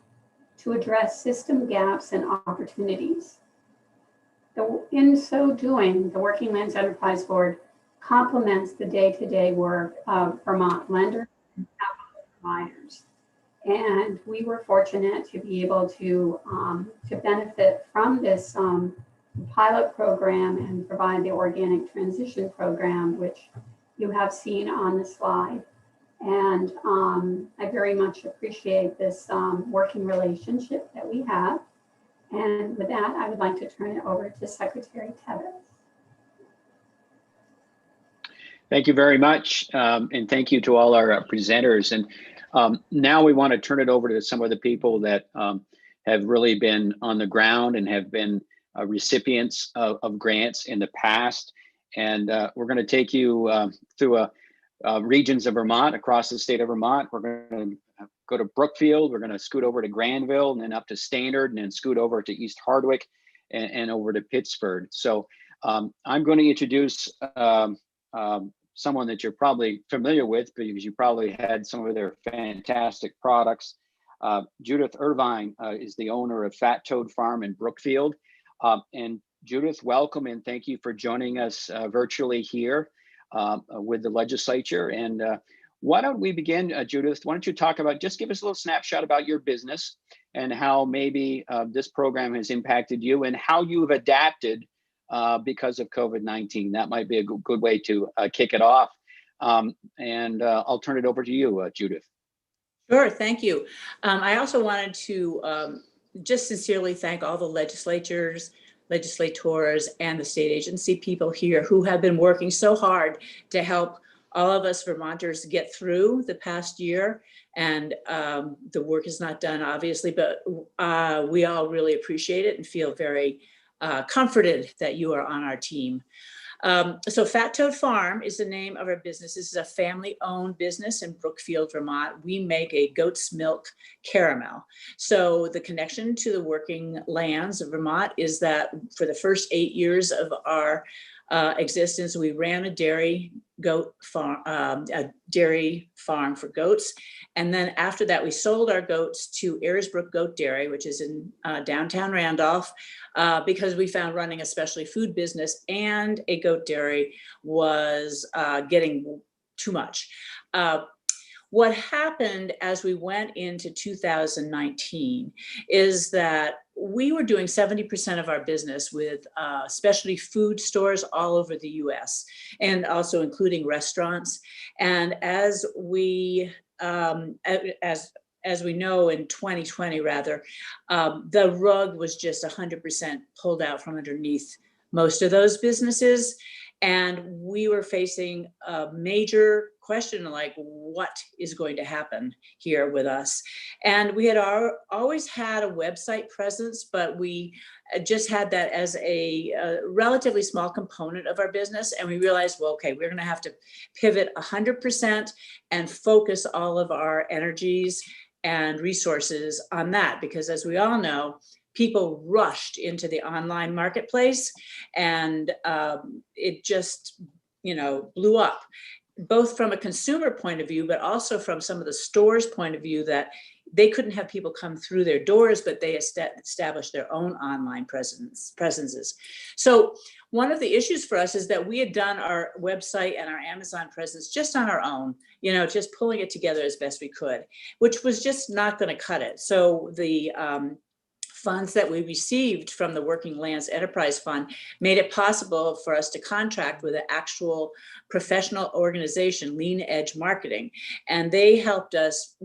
to address system gaps and opportunities. In so doing, the Working Lands Enterprise Board complements the day-to-day work of Vermont lenders and capital providers. And we were fortunate to be able to benefit from this pilot program and provide the organic transition program, which you have seen on the slide. And I very much appreciate this working relationship that we have. And with that, I would like to turn it over to Secretary Tevis. Thank you very much. And thank you to all our presenters. And now we want to turn it over to some of the people that have really been on the ground and have been recipients of grants in the past. And we're going to take you through regions of Vermont, across the state of Vermont. We're going to go to Brookfield, we're going to scoot over to Granville, and then up to Standard, and then scoot over to East Hardwick and over to Pittsford. So I'm going to introduce someone that you're probably familiar with because you probably had some of their fantastic products. Judith Irvine is the owner of Fat Toad Farm in Brookfield. And Judith, welcome and thank you for joining us virtually here with the legislature. And why don't we begin, Judith? Why don't you talk about, just give us a little snapshot about your business and how maybe this program has impacted you and how you've adapted because of COVID-19. That might be a good way to kick it off. And I'll turn it over to you, Judith. Sure, thank you. I also wanted to just sincerely thank all the legislators, and the state agency people here who have been working so hard to help all of us Vermonters get through the past year. And the work is not done, obviously, but we all really appreciate it and feel very comforted that you are on our team. So Fat Toad Farm is the name of our business. This is a family-owned business in Brookfield, Vermont. We make a goat's milk caramel. So the connection to the working lands of Vermont is that for the first 8 years of our existence, we ran a dairy farm for goats. And then after that, we sold our goats to Ayersbrook Goat Dairy, which is in downtown Randolph, because we found running a specialty food business and a goat dairy was getting too much. What happened as we went into 2019 is that we were doing 70% of our business with specialty food stores all over the US, and also including restaurants. And as we know, in 2020 rather, the rug was just 100% pulled out from underneath most of those businesses. And we were facing a major question, like, what is going to happen here with us? And we had always had a website presence, but we just had that as a relatively small component of our business. And we realized, well, okay, we're gonna have to pivot 100% and focus all of our energies and resources on that, because as we all know, people rushed into the online marketplace, and it just, blew up, both from a consumer point of view, but also from some of the stores' point of view, that they couldn't have people come through their doors, but they established their own online presences. So one of the issues for us is that we had done our website and our Amazon presence just on our own, just pulling it together as best we could, which was just not going to cut it. So the funds that we received from the Working Lands Enterprise Fund made it possible for us to contract with an actual professional organization, Lean Edge Marketing. And they helped us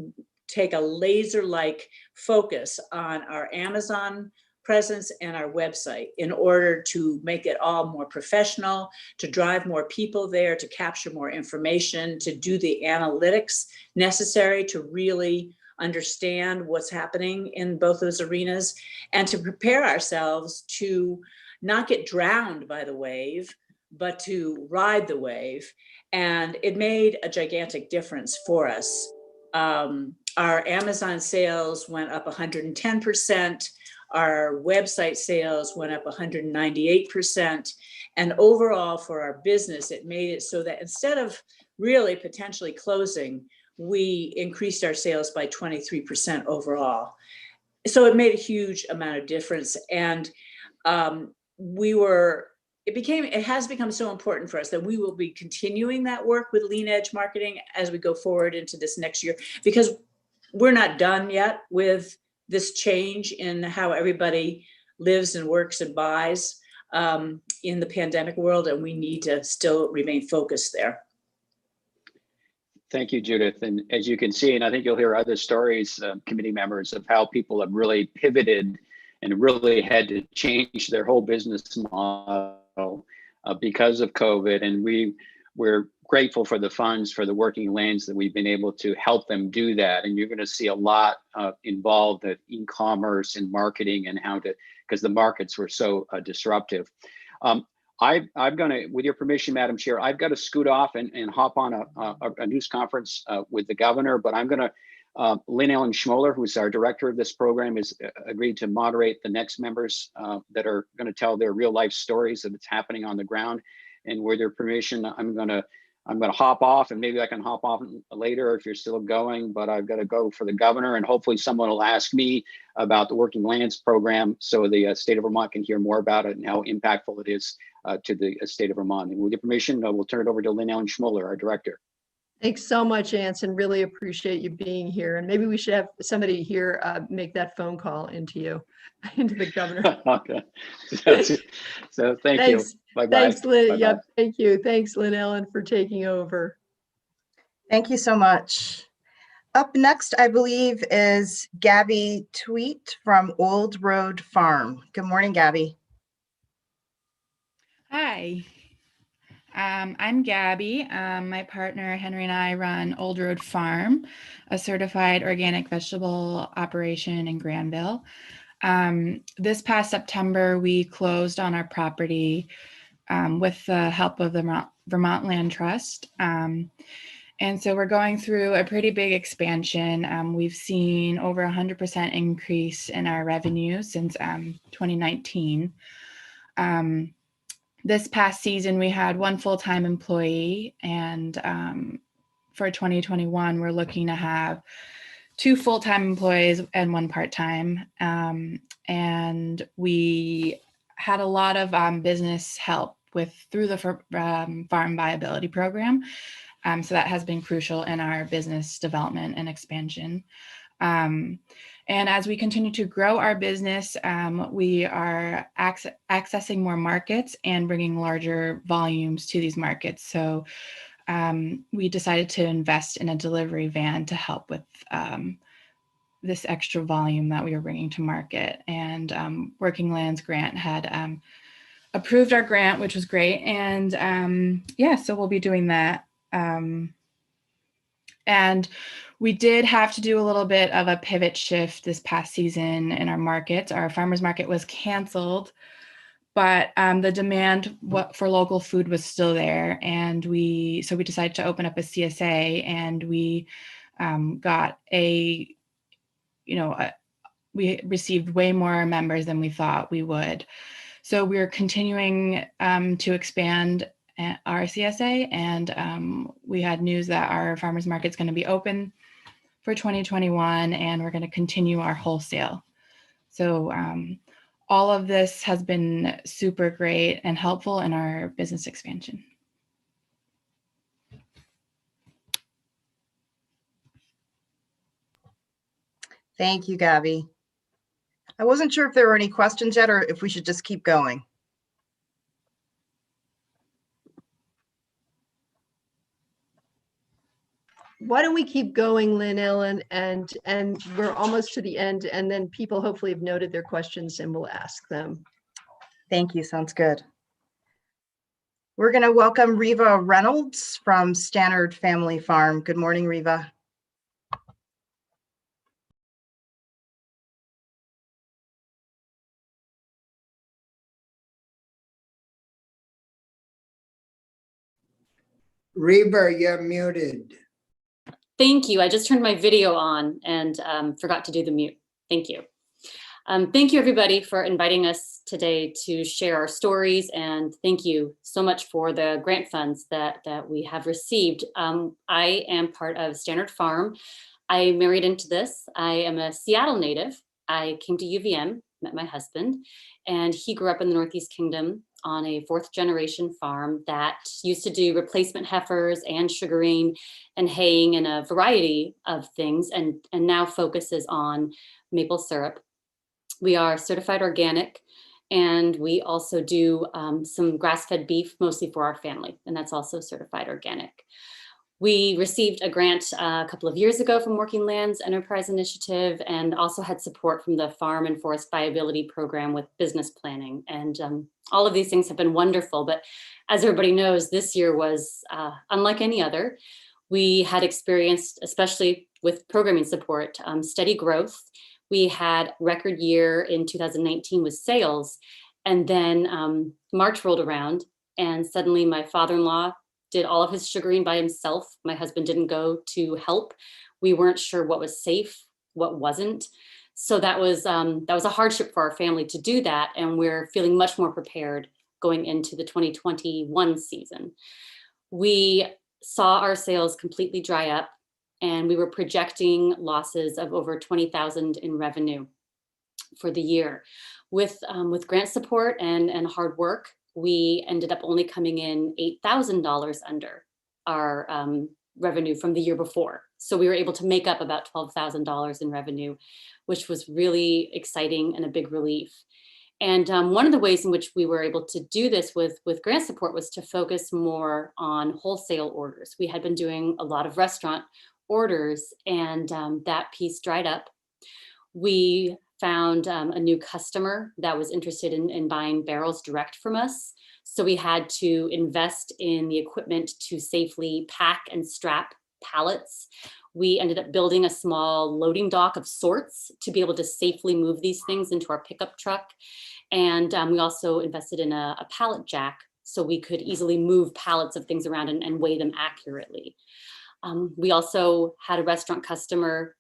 take a laser-like focus on our Amazon presence and our website in order to make it all more professional, to drive more people there, to capture more information, to do the analytics necessary to really understand what's happening in both those arenas, and to prepare ourselves to not get drowned by the wave, but to ride the wave. And it made a gigantic difference for us. Our Amazon sales went up 110%. Our website sales went up 198%. And overall for our business, it made it so that instead of really potentially closing, we increased our sales by 23% overall. So it made a huge amount of difference. And it has become so important for us that we will be continuing that work with Lean Edge Marketing as we go forward into this next year, because we're not done yet with this change in how everybody lives and works and buys in the pandemic world, and we need to still remain focused there. Thank you, Judith. And as you can see, and I think you'll hear other stories, committee members, of how people have really pivoted and really had to change their whole business model because of COVID. And we're grateful for the funds for the Working Lands that we've been able to help them do that. And you're going to see a lot involved in e-commerce and marketing and because the markets were so disruptive. I'm going to, with your permission, Madam Chair, I've got to scoot off and hop on a news conference with the governor, but I'm going to, Lynn Ellen Schmoller, who's our director of this program, has agreed to moderate the next members that are going to tell their real life stories of what's happening on the ground. And with your permission, I'm going to hop off, and maybe I can hop off later if you're still going, but I've got to go for the governor, and hopefully someone will ask me about the Working Lands program so the state of Vermont can hear more about it and how impactful it is to the state of Vermont. And with your permission, we'll turn it over to Lynn Ellen Schmoller, our director. Thanks so much, Anson. Really appreciate you being here. And maybe we should have somebody here make that phone call into you, into the governor. Okay. So thank you. Bye-bye. Thanks, Lynn. Bye-bye. Yep. Thank you. Thanks, Lynn Ellen, for taking over. Thank you so much. Up next, I believe, is Gabby Tweet from Old Road Farm. Good morning, Gabby. Hi, I'm Gabby. My partner Henry and I run Old Road Farm, a certified organic vegetable operation in Granville. This past September, we closed on our property with the help of the Vermont Land Trust. And so we're going through a pretty big expansion. We've seen over 100% increase in our revenue since 2019. This past season, we had one full-time employee, and for 2021, we're looking to have 2 full-time employees and 1 part-time. And we had a lot of business help through the Farm Viability Program. So that has been crucial in our business development and expansion. And as we continue to grow our business, we are accessing more markets and bringing larger volumes to these markets. So we decided to invest in a delivery van to help with this extra volume that we were bringing to market. And Working Lands Grant had approved our grant, which was great. And yeah, so we'll be doing that. And we did have to do a little bit of a pivot shift this past season in our markets. Our farmers market was canceled, but the demand for local food was still there. And so we decided to open up a CSA, and we got we received way more members than we thought we would. So we're continuing to expand our CSA, and we had news that our farmers market's going to be open for 2021, and we're going to continue our wholesale. So all of this has been super great and helpful in our business expansion. Thank you, Gabby. I wasn't sure if there were any questions yet or if we should just keep going. Why don't we keep going, Lynn Ellen, and we're almost to the end, and then people hopefully have noted their questions and we'll ask them. Thank you. Sounds good. We're going to welcome Riva Reynolds from Stannard Family Farm. Good morning, Riva. Riva, you're muted. Thank you. I just turned my video on and forgot to do the mute. Thank you. Thank you, everybody, for inviting us today to share our stories. And thank you so much for the grant funds that we have received. I am part of Stannard Farm. I married into this. I am a Seattle native. I came to UVM, met my husband, and he grew up in the Northeast Kingdom on a 4th-generation farm that used to do replacement heifers and sugaring and haying and a variety of things, and now focuses on maple syrup. We are certified organic, and we also do some grass-fed beef, mostly for our family, and that's also certified organic. We received a grant a couple of years ago from Working Lands Enterprise Initiative, and also had support from the Farm and Forest Viability Program with business planning. And all of these things have been wonderful, but as everybody knows, this year was unlike any other. We had experienced, especially with programming support, steady growth. We had record year in 2019 with sales, and then March rolled around, and suddenly my father-in-law did all of his sugaring by himself. My husband didn't go to help. We weren't sure what was safe, what wasn't. So that was a hardship for our family to do that, and we're feeling much more prepared going into the 2021 season. We saw our sales completely dry up, and we were projecting losses of over $20,000 in revenue for the year. With grant support and hard work, we ended up only coming in $8,000 under our revenue from the year before. So we were able to make up about $12,000 in revenue, which was really exciting and a big relief. And one of the ways in which we were able to do this with grant support was to focus more on wholesale orders. We had been doing a lot of restaurant orders, and that piece dried up. We found a new customer that was interested in buying barrels direct from us. So we had to invest in the equipment to safely pack and strap pallets. We ended up building a small loading dock of sorts to be able to safely move these things into our pickup truck. And we also invested in a pallet jack so we could easily move pallets of things around and weigh them accurately. We also had a restaurant customer.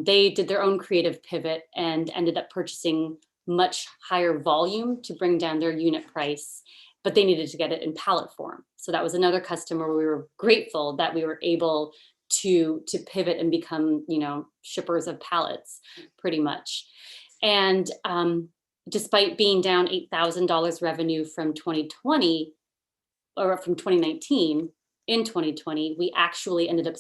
They did their own creative pivot and ended up purchasing much higher volume to bring down their unit price, but they needed to get it in pallet form. So that was another customer where we were grateful that we were able to pivot and become, shippers of pallets pretty much. And despite being down $8,000 revenue from 2020 or from 2019, in 2020, we actually ended up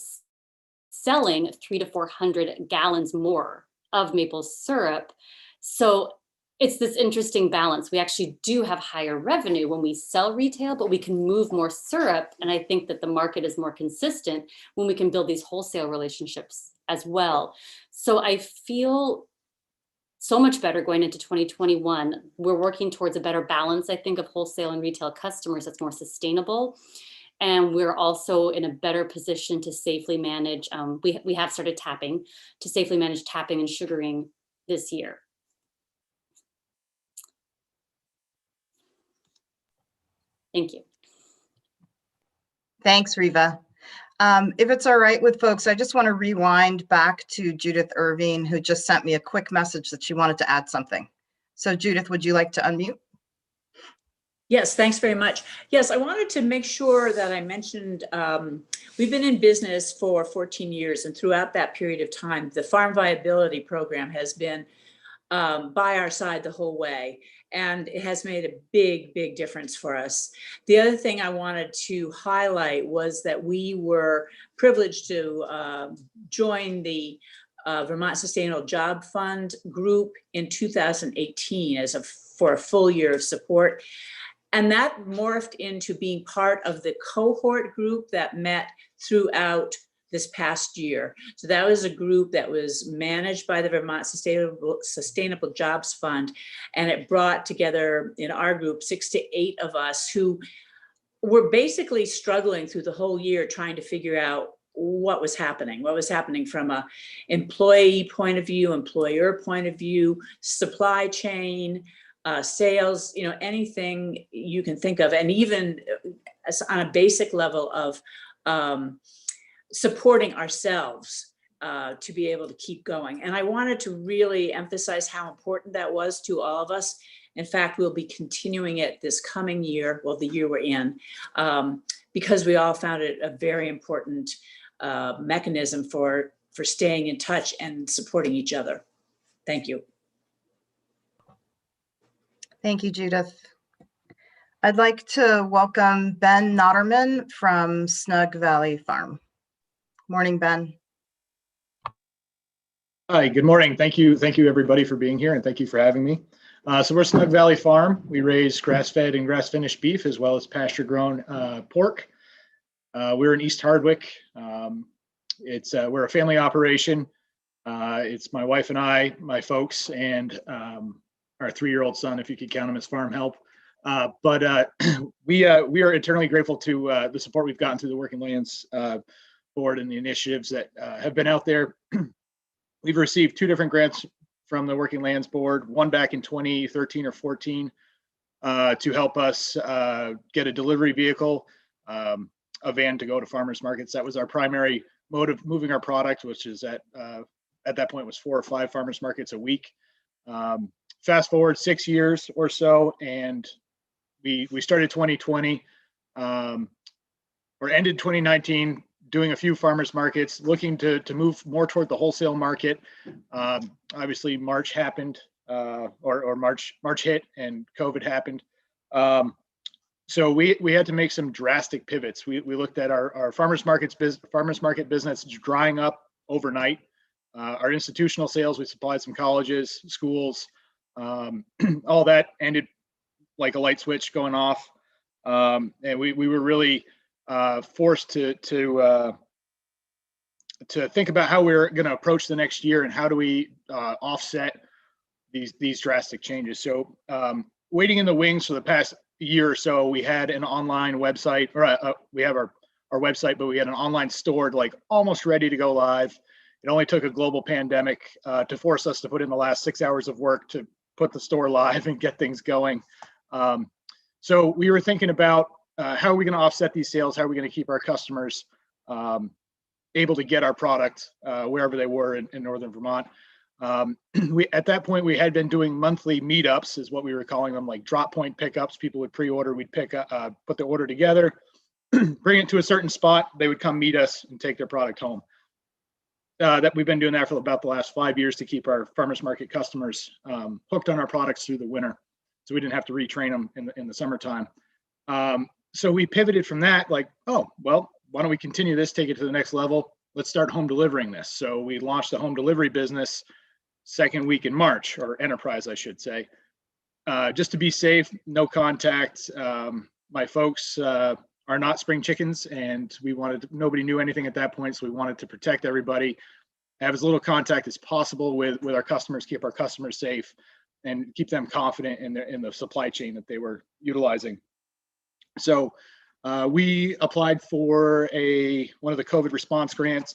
selling 300 to 400 gallons more of maple syrup. So it's this interesting balance. We actually do have higher revenue when we sell retail, but we can move more syrup. And I think that the market is more consistent when we can build these wholesale relationships as well. So I feel so much better going into 2021. We're working towards a better balance, I think, of wholesale and retail customers that's more sustainable. And we're also in a better position to safely manage, we have started tapping, to safely manage tapping and sugaring this year. Thank you. Thanks, Riva. If it's all right with folks, I just want to rewind back to Judith Irvine, who just sent me a quick message that she wanted to add something. So Judith, would you like to unmute? Yes, thanks very much. Yes, I wanted to make sure that I mentioned, we've been in business for 14 years, and throughout that period of time, the Farm Viability Program has been by our side the whole way, and it has made a big, big difference for us. The other thing I wanted to highlight was that we were privileged to join the Vermont Sustainable Job Fund group in 2018 for a full year of support. And that morphed into being part of the cohort group that met throughout this past year. So that was a group that was managed by the Vermont Sustainable Jobs Fund. And it brought together in our group 6 to 8 of us who were basically struggling through the whole year trying to figure out what was happening from a employee point of view, employer point of view, supply chain, sales, anything you can think of, and even on a basic level of supporting ourselves to be able to keep going. And I wanted to really emphasize how important that was to all of us. In fact, we'll be continuing it this coming year, well, the year we're in, because we all found it a very important mechanism for staying in touch and supporting each other. Thank you. Thank you, Judith. I'd like to welcome Ben Notterman from Snug Valley Farm. Morning, Ben. Hi, good morning. Thank you everybody for being here, and thank you for having me. So we're Snug Valley Farm. We raise grass-fed and grass-finished beef as well as pasture-grown pork. We're in East Hardwick. We're a family operation. It's my wife and I, my folks, and our 3-year-old son, if you could count him as farm help. But we are eternally grateful to the support we've gotten through the Working Lands Board and the initiatives that have been out there. We've received 2 different grants from the Working Lands Board, one back in 2013 or 14 to help us get a delivery vehicle, a van to go to farmers markets. That was our primary mode of moving our product, which is at that point was 4 or 5 farmers markets a week. Fast forward 6 years or so, and we started 2020 or ended 2019 doing a few farmers markets, looking to move more toward the wholesale market. Obviously, March happened, or March hit, and COVID happened. So we had to make some drastic pivots. We looked at our farmers market business drying up overnight. Our institutional sales, we supplied some colleges, schools. All that ended like a light switch going off, and we were really forced to think about how we're going to approach the next year and how do we offset these drastic changes. So waiting in the wings for the past year or so, we had an online website, or we have our website, but we had an online store like almost ready to go live. It only took a global pandemic to force us to put in the last 6 hours of work to put the store live and get things going. So we were thinking about how are we going to offset these sales? How are we going to keep our customers able to get our product wherever they were in Northern Vermont? At that point, we had been doing monthly meetups, is what we were calling them, like drop point pickups. People would pre-order, we'd put the order together, bring it to a certain spot. They would come meet us and take their product home. That we've been doing that for about the last 5 years to keep our farmers market customers hooked on our products through the winter, so we didn't have to retrain them in the summertime. So we pivoted from that, like, oh well, why don't we continue this, take it to the next level? Let's start home delivering this. So we launched the home delivery business second week in March, or enterprise, I should say. Just to be safe, no contact. My folks are not spring chickens, and nobody knew anything at that point, so we wanted to protect everybody, have as little contact as possible with our customers, keep our customers safe, and keep them confident in the supply chain that they were utilizing. So we applied for one of the COVID response grants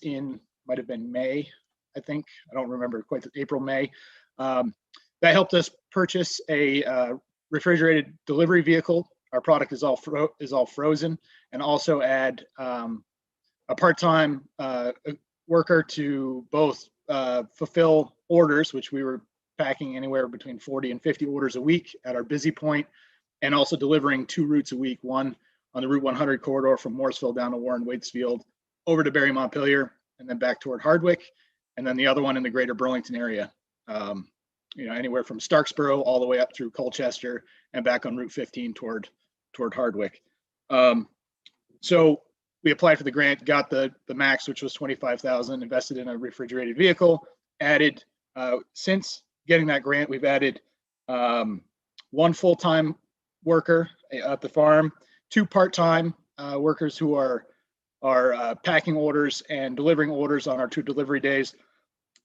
might have been May, I think. I don't remember quite, April, May. That helped us purchase a refrigerated delivery vehicle. Our product is all frozen, and also add a part-time worker to both fulfill orders, which we were packing anywhere between 40 and 50 orders a week at our busy point, and also delivering 2 routes a week, one on the Route 100 corridor from Morrisville down to Warren Waitsfield, over to Barry Montpelier, and then back toward Hardwick, and then the other one in the greater Burlington area. Anywhere from Starksboro all the way up through Colchester and back on Route 15 toward Hardwick. So we applied for the grant, got the max, which was $25,000, invested in a refrigerated vehicle, added, since getting that grant, we've added 1 full-time worker at the farm, 2 part-time workers who are packing orders and delivering orders on our 2 delivery days.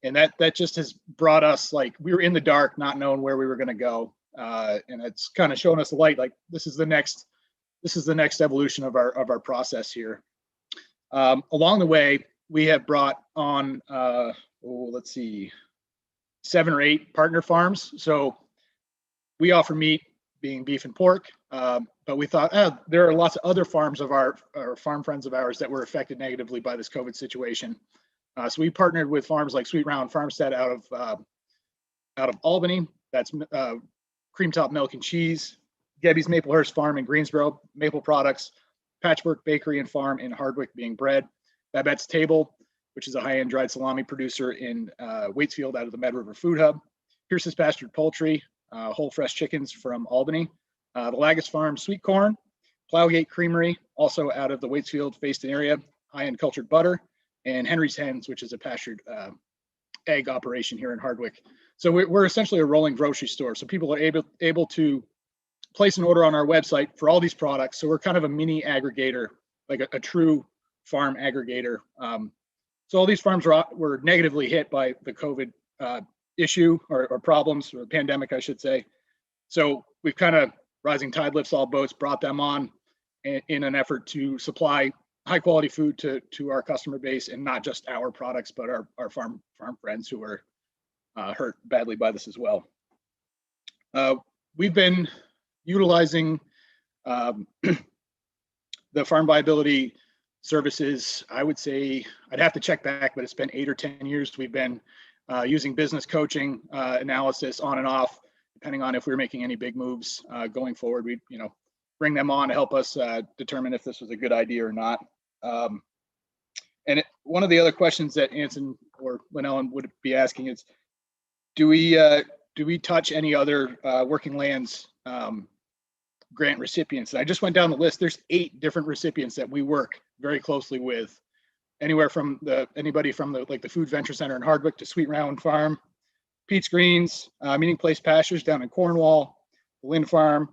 And that just has brought us, like, we were in the dark, not knowing where we were going to go. And it's kind of shown us the light, like this is the next evolution of our process here. Along the way, we have brought on, let's see, 7 or 8 partner farms. So we offer meat, being beef and pork, but we thought there are lots of other farms of our farm friends of ours that were affected negatively by this COVID situation. So we partnered with farms like Sweet Round Farmstead out of Albany. That's Cream Top Milk and Cheese. Gabby's Maplehurst Farm in Greensboro, maple products. Patchwork Bakery and Farm in Hardwick, being bread. Babette's Table, which is a high-end dried salami producer in Waitsfield out of the Med River Food Hub. Pierce's Pastured Poultry, whole fresh chickens from Albany. The Lagus Farm Sweet Corn. Plowgate Creamery, also out of the Waitsfield, Fayston area, high-end cultured butter. And Henry's Hens, which is a pastured egg operation here in Hardwick. So we're essentially a rolling grocery store. So people are able to place an order on our website for all these products. So we're kind of a mini aggregator, like a true farm aggregator. So all these farms were negatively hit by the COVID issue or problems, or pandemic, I should say. So we've kind of, rising tide lifts all boats, brought them on in an effort to supply high quality food to our customer base, and not just our products, but our farm friends who were hurt badly by this as well. We've been utilizing the farm viability services. I would say, I'd have to check back, but it's been 8 or 10 years. We've been using business coaching analysis on and off, depending on if we're making any big moves going forward. We bring them on to help us determine if this was a good idea or not. One of the other questions that Anson or Lynellen would be asking is, do we touch any other working lands grant recipients? And I just went down the list. There's 8 different recipients that we work very closely with, anywhere from anybody from the Food Venture Center in Hardwick to Sweet Round Farm, Pete's Greens, Meeting Place Pastures down in Cornwall, the Lynn Farm,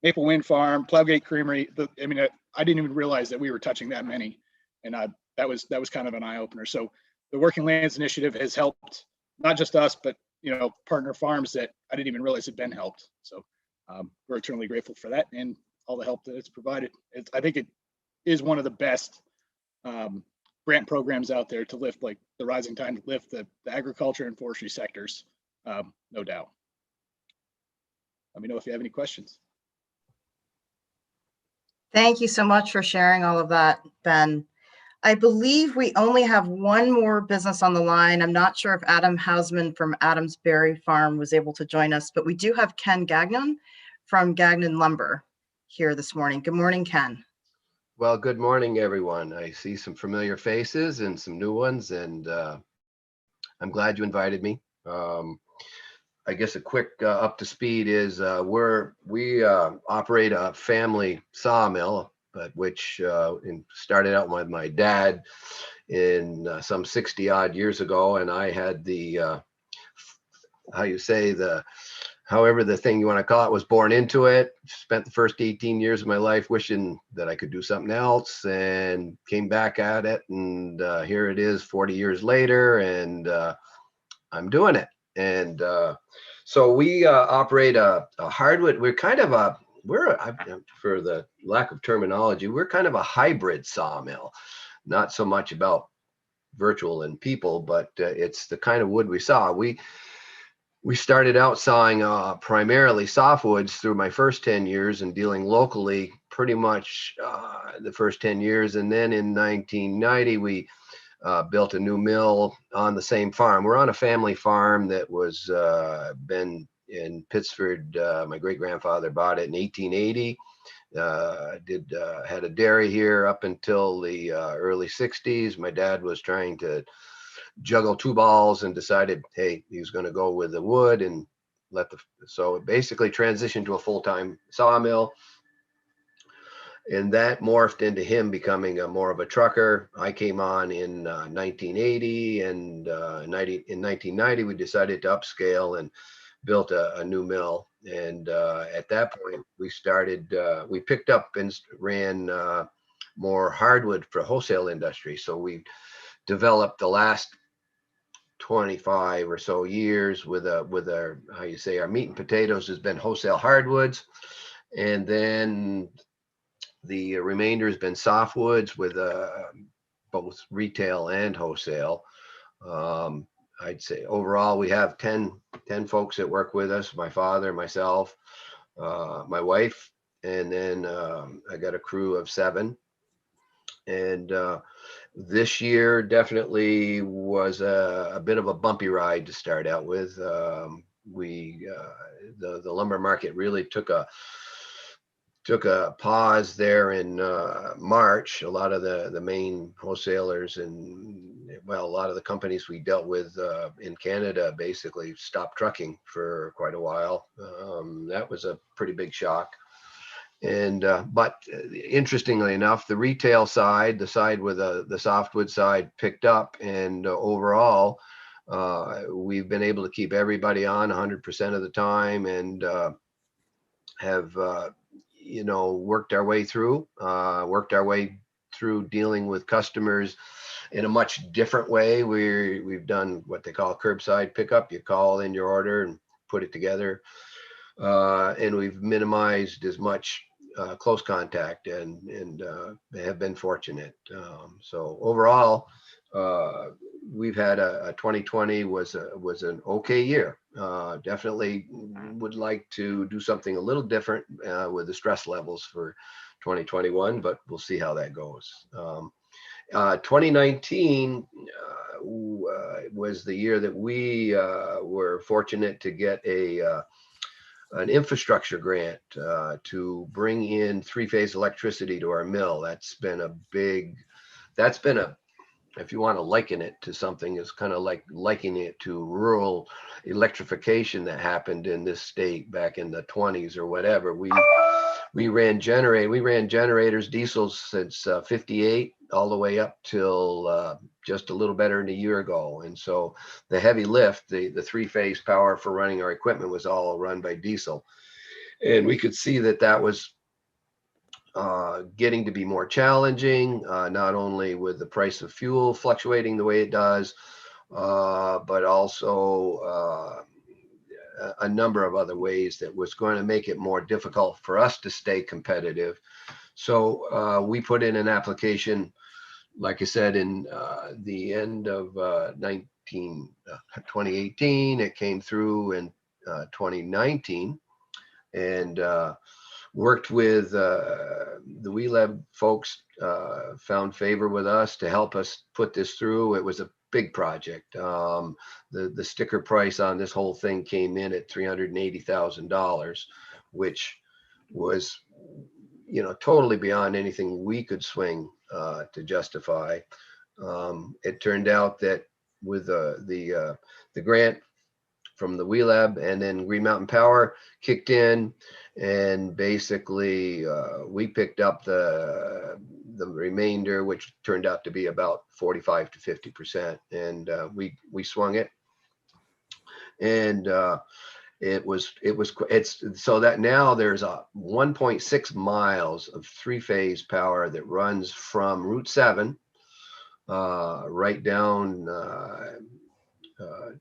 Maple Wind Farm, Plowgate Creamery. I didn't even realize that we were touching that many, and that was kind of an eye opener. So the Working Lands Initiative has helped not just us, but partner farms that I didn't even realize had been helped. So we're eternally grateful for that and all the help that it's provided. I think it is one of the best grant programs out there to lift, like the rising tide, to lift the agriculture and forestry sectors, no doubt. Let me know if you have any questions. Thank you so much for sharing all of that, Ben. I believe we only have one more business on the line. I'm not sure if Adam Hausman from Adams Berry Farm was able to join us, but we do have Ken Gagnon from Gagnon Lumber here this morning. Good morning, Ken. Well, good morning, everyone. I see some familiar faces and some new ones, and I'm glad you invited me. I guess a quick up to speed is we operate a family sawmill, but which started out with my dad in some 60 odd years ago. And I had the, however the thing you want to call it, was born into it. Spent the first 18 years of my life wishing that I could do something else, and came back at it. And here it is 40 years later, and I'm doing it. And so we operate a hardwood. We're kind of for the lack of terminology, we're kind of a hybrid sawmill. Not so much about virtual and people, but it's the kind of wood we saw. We started out sawing primarily softwoods through my first 10 years and dealing locally pretty much the first 10 years. And then in 1990, we built a new mill on the same farm. We're on a family farm that was been in Pittsford. My great-grandfather bought it in 1880. Had a dairy here up until the early 60s. My dad was trying to juggle two balls and decided, hey, he was going to go with the wood and so it basically transitioned to a full-time sawmill. And that morphed into him becoming more of a trucker. I came on in 1980, and in 1990 we decided to upscale and built a new mill. And at that point we picked up and ran more hardwood for wholesale industry. So we developed the last 25 or so years with our our meat and potatoes has been wholesale hardwoods, and then the remainder has been softwoods with both retail and wholesale. I'd say overall we have 10 folks that work with us: my father, myself, my wife, and then I got a crew of 7. And this year definitely was a bit of a bumpy ride to start out with. The lumber market really took a pause there in March. A lot of the main wholesalers and a lot of the companies we dealt with in Canada basically stopped trucking for quite a while. That was a pretty big shock. And but interestingly enough, the retail side, the side with the softwood side, picked up, and overall we've been able to keep everybody on 100% of the time, and have worked our way through dealing with customers in a much different way. We've done what they call curbside pickup. You call in your order and put it together, and we've minimized as much close contact and have been fortunate. So overall, we've had a 2020 was an okay year. Definitely would like to do something a little different with the stress levels for 2021, but we'll see how that goes. 2019 was the year that we were fortunate to get an infrastructure grant to bring in 3-phase electricity to our mill. That's been if you want to liken it to something, it's kind of like likening it to rural electrification that happened in this state back in the 20s or whatever. We ran generators, diesels, since 58 all the way up till just a little better than a year ago. And so the heavy lift, the 3-phase power for running our equipment was all run by diesel. And we could see that was getting to be more challenging, not only with the price of fuel fluctuating the way it does, but also a number of other ways that was going to make it more difficult for us to stay competitive. So we put in an application, like I said, in the end of 2018. It came through in 2019, and worked with the WeLab folks, found favor with us to help us put this through. It was a big project. The sticker price on this whole thing came in at $380,000, which was, totally beyond anything we could swing to justify. It turned out that with the grant from the WeLab, and then Green Mountain Power kicked in, and basically we picked up the remainder, which turned out to be about 45 to 50%, and we swung it, and it's so that now there's a 1.6 miles of three-phase power that runs from Route 7 right down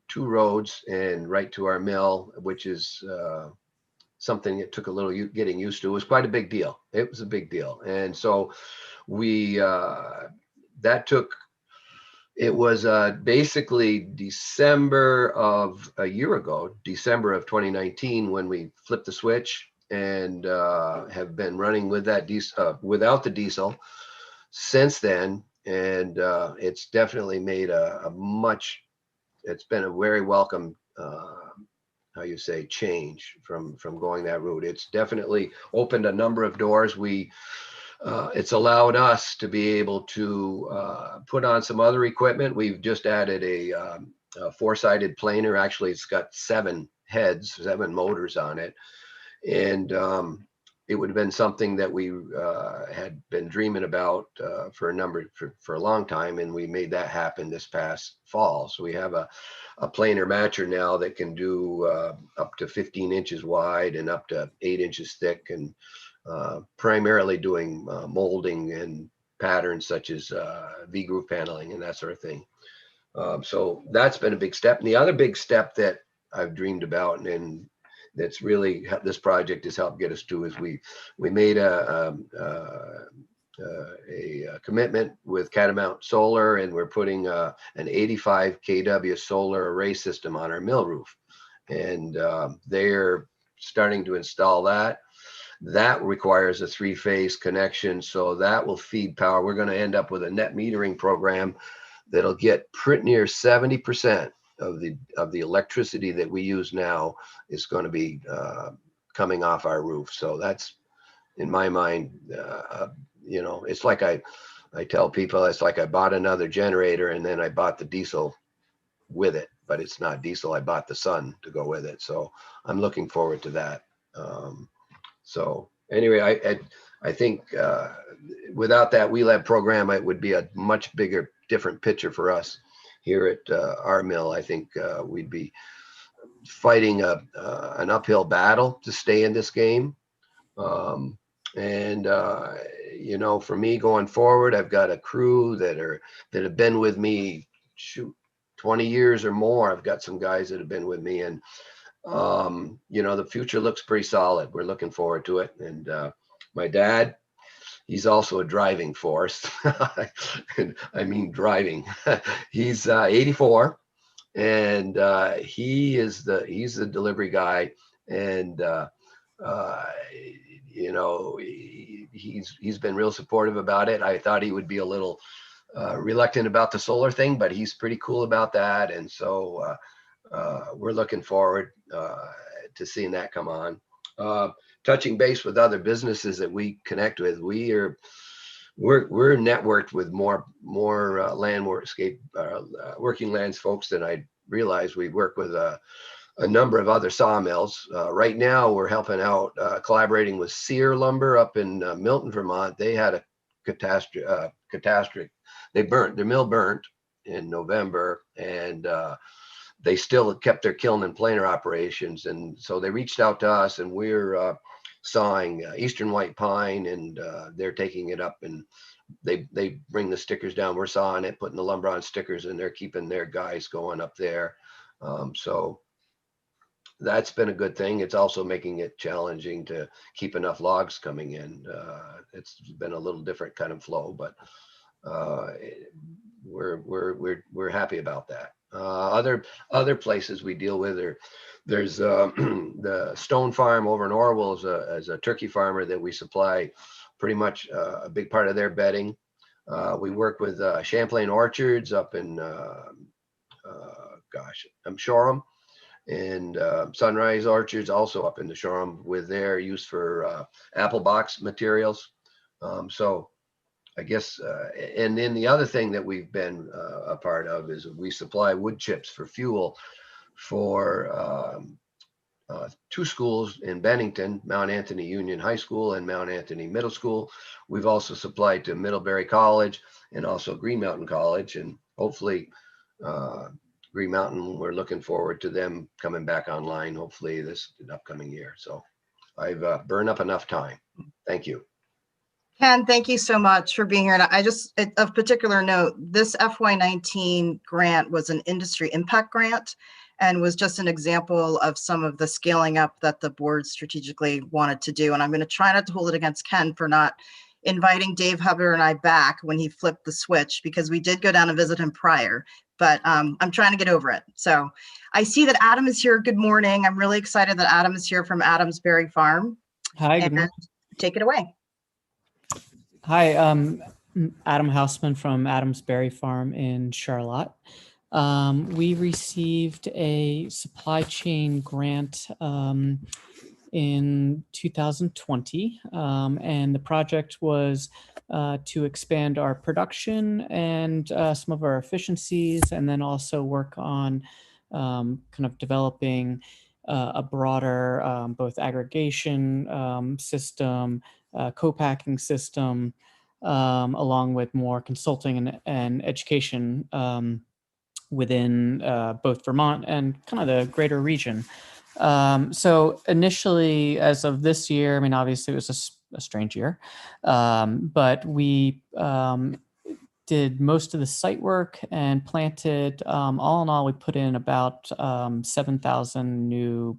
2 roads and right to our mill, which is something that took a little getting used to. It was quite a big deal. It was a big deal. And so we, it was basically December of a year ago, December of 2019, when we flipped the switch, and have been running with that without the diesel since then. And it's definitely made it's been a very welcome, how you say, change from going that route. It's definitely opened a number of doors. It's allowed us to be able to put on some other equipment. We've just added a 4-sided planer. Actually, it's got 7 heads, 7 motors on it. And it would have been something that we had been dreaming about for a long time, and we made that happen this past fall. So we have a planer matcher now that can do up to 15 inches wide and up to 8 inches thick, and primarily doing molding and patterns such as V-groove paneling and that sort of thing. So that's been a big step. And the other big step that I've dreamed about, and that's really this project has helped get us to, is we made a commitment with Catamount Solar, and we're putting an 85 kW solar array system on our mill roof, and they're starting to install that. That requires a 3-phase connection, so that will feed power. We're going to end up with a net metering program that'll get pretty near 70% of the electricity that we use now is going to be coming off our roof. So that's, in my mind, it's like I tell people, it's like I bought another generator and then I bought the diesel with it, but it's not diesel. I bought the sun to go with it. So I'm looking forward to that. So anyway, I think without that WeLab program, it would be a much bigger, different picture for us here at our mill. I think we'd be fighting an uphill battle to stay in this game. For me going forward, I've got a crew that have been with me, 20 years or more. I've got some guys that have been with me, and the future looks pretty solid. We're looking forward to it. And my dad, he's also a driving force. I mean, driving. He's 84, and he's the delivery guy. And he's been real supportive about it. I thought he would be a little reluctant about the solar thing, but he's pretty cool about that. And so we're looking forward to seeing that come on. Touching base with other businesses that we connect with, we're networked with more working lands folks than I realized. We work with a number of other sawmills. Right now, we're helping out, collaborating with Sear Lumber up in Milton, Vermont. They had a catastrophe. Their mill burnt in November, and they still kept their kiln and planer operations. And so they reached out to us, and we're sawing Eastern White Pine, and they're taking it up, and they bring the stickers down. We're sawing it, putting the lumber on stickers, and they're keeping their guys going up there. So that's been a good thing. It's also making it challenging to keep enough logs coming in. It's been a little different kind of flow, but we're happy about that. Other places we deal with there's the Stone Farm over in Orwell is a turkey farmer that we supply pretty much a big part of their bedding. We work with Champlain Orchards up in Shoreham, and Sunrise Orchards also up in the Shoreham with their use for apple box materials. So I guess, and then the other thing that we've been a part of is we supply wood chips for fuel for 2 schools in Bennington, Mount Anthony Union High School and Mount Anthony Middle School. We've also supplied to Middlebury College and also Green Mountain College, and hopefully Green Mountain, we're looking forward to them coming back online, hopefully this upcoming year. So I've burned up enough time. Thank you. Ken, thank you so much for being here. And I just, of particular note, this FY19 grant was an industry impact grant and was just an example of some of the scaling up that the board strategically wanted to do. And I'm going to try not to hold it against Ken for not inviting Dave Hubbard and I back when he flipped the switch, because we did go down and visit him prior, but I'm trying to get over it. So I see that Adam is here. Good morning. I'm really excited that Adam is here from Adams Berry Farm. Hi, good morning. Take it away. Hi, Adam Hausman from Adams Berry Farm in Charlotte. We received a supply chain grant in 2020, and the project was to expand our production and some of our efficiencies, and then also work on kind of developing a broader both aggregation system, co-packing system, along with more consulting and education within both Vermont and kind of the greater region. So initially, as of this year, I mean, obviously it was a strange year, but we did most of the site work and planted, all in all, we put in about 7,000 new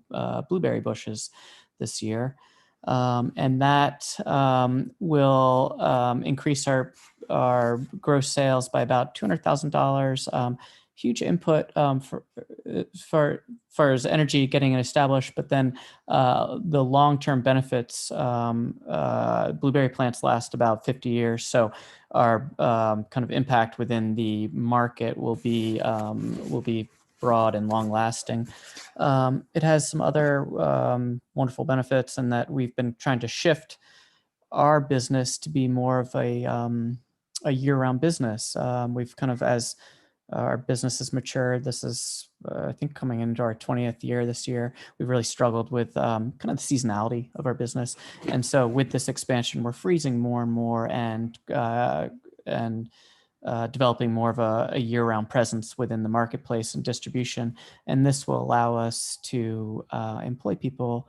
blueberry bushes this year. And that will increase our gross sales by about $200,000. Huge input for as energy getting it established, but then the long-term benefits, blueberry plants last about 50 years. So our kind of impact within the market will be broad and long lasting. It has some other wonderful benefits in that we've been trying to shift our business to be more of a year-round business. We've kind of, as our business has matured, this is, I think, coming into our 20th year this year, we've really struggled with kind of the seasonality of our business. And so with this expansion, we're freezing more and more and developing more of a year-round presence within the marketplace and distribution. And this will allow us to employ people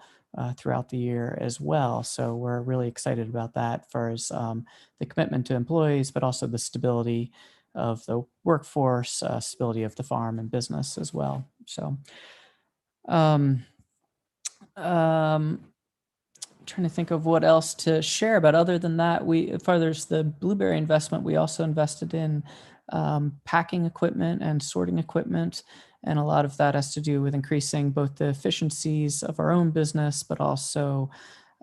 throughout the year as well. So we're really excited about that as far as the commitment to employees, but also the stability of the workforce, stability of the farm and business as well. So trying to think of what else to share about other than that. As far as the blueberry investment, we also invested in packing equipment and sorting equipment. And a lot of that has to do with increasing both the efficiencies of our own business, but also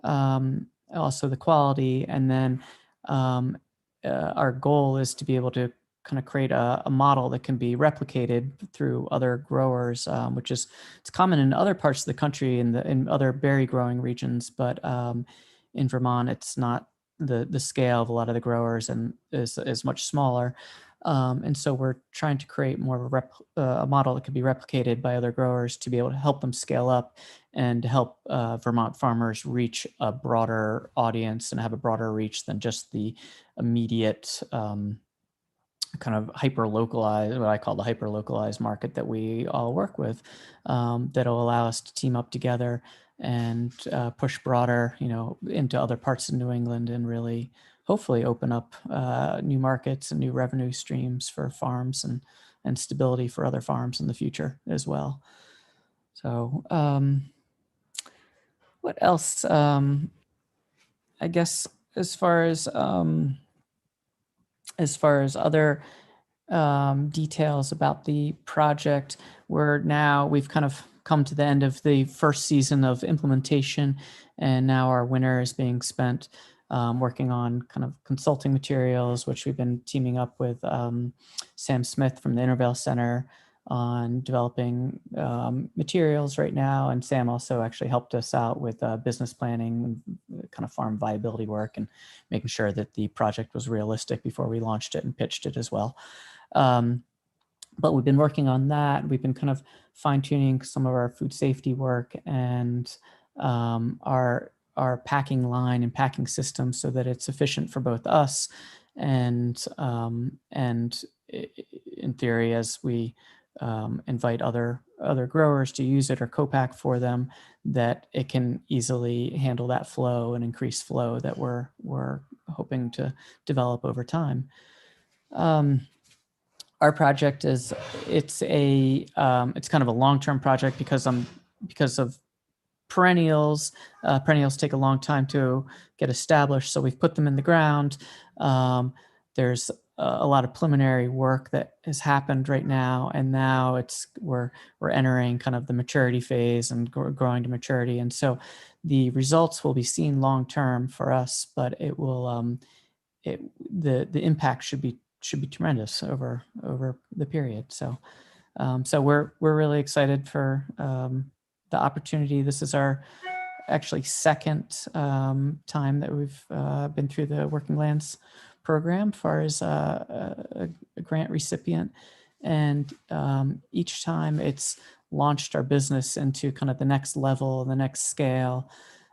the quality. And then our goal is to be able to kind of create a model that can be replicated through other growers, which is, it's common in other parts of the country in other berry growing regions, but in Vermont, it's not the scale of a lot of the growers and is much smaller. And so we're trying to create more of a model that can be replicated by other growers to be able to help them scale up and help Vermont farmers reach a broader audience and have a broader reach than just the immediate kind of hyper-localized, what I call the hyper-localized market that we all work with, that'll allow us to team up together and push broader, into other parts of New England and really hopefully open up new markets and new revenue streams for farms and stability for other farms in the future as well. So what else? I guess as far as other details about the project, we've kind of come to the end of the first season of implementation, and now our winter is being spent working on kind of consulting materials, which we've been teaming up with Sam Smith from the Intervale Center on developing materials right now. And Sam also actually helped us out with business planning, kind of farm viability work, and making sure that the project was realistic before we launched it and pitched it as well. but we've been working on that. We've been kind of fine tuning some of our food safety work and our packing line and packing system so that it's efficient for both us and in theory, as we invite other growers to use it or co-pack for them, that it can easily handle that flow and increase flow that we're hoping to develop over time. Our project it's kind of a long-term project because of perennials. Perennials take a long time to get established, so we've put them in the ground. There's a lot of preliminary work that has happened right now, and now we're entering kind of the maturity phase and growing to maturity, and so the results will be seen long term for us, but it will the impact should be tremendous over the period. So we're really excited for the opportunity. This is our actually second time that we've been through the Working Lands program as far as a grant recipient. And each time it's launched our business into kind of the next level, the next scale,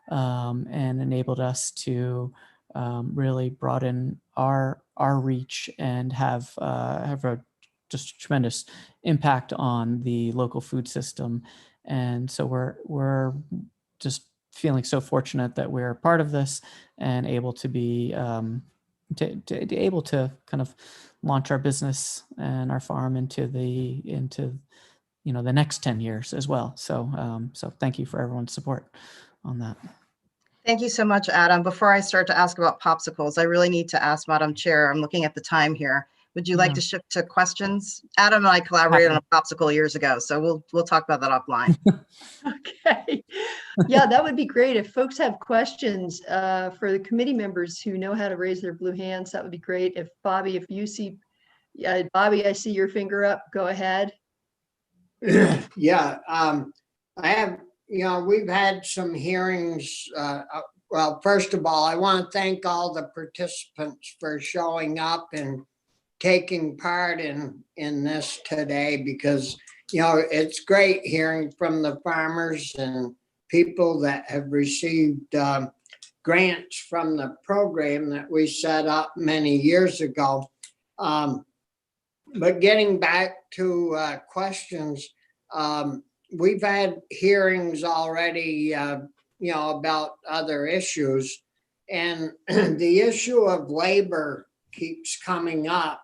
and enabled us to really broaden our reach and have a just tremendous impact on the local food system. And so we're just feeling so fortunate that we're part of this and able to be able to kind of launch our business and our farm into the next 10 years as well. So so thank you for everyone's support on that. Thank you so much, Adam. Before I start to ask about popsicles, I really need to ask Madam Chair, I'm looking at the time here. Would you like to shift to questions? Adam and I collaborated on a popsicle years ago, so we'll talk about that offline. Okay. Yeah, that would be great. If folks have questions for the committee members who know how to raise their blue hands, that would be great. If Bobby, if you see, Bobby, I see your finger up. Go ahead. Yeah, I have, we've had some hearings. Well, first of all, I want to thank all the participants for showing up and taking part in this today, because it's great hearing from the farmers and people that have received grants from the program that we set up many years ago. But getting back to questions, we've had hearings already, about other issues, and the issue of labor keeps coming up.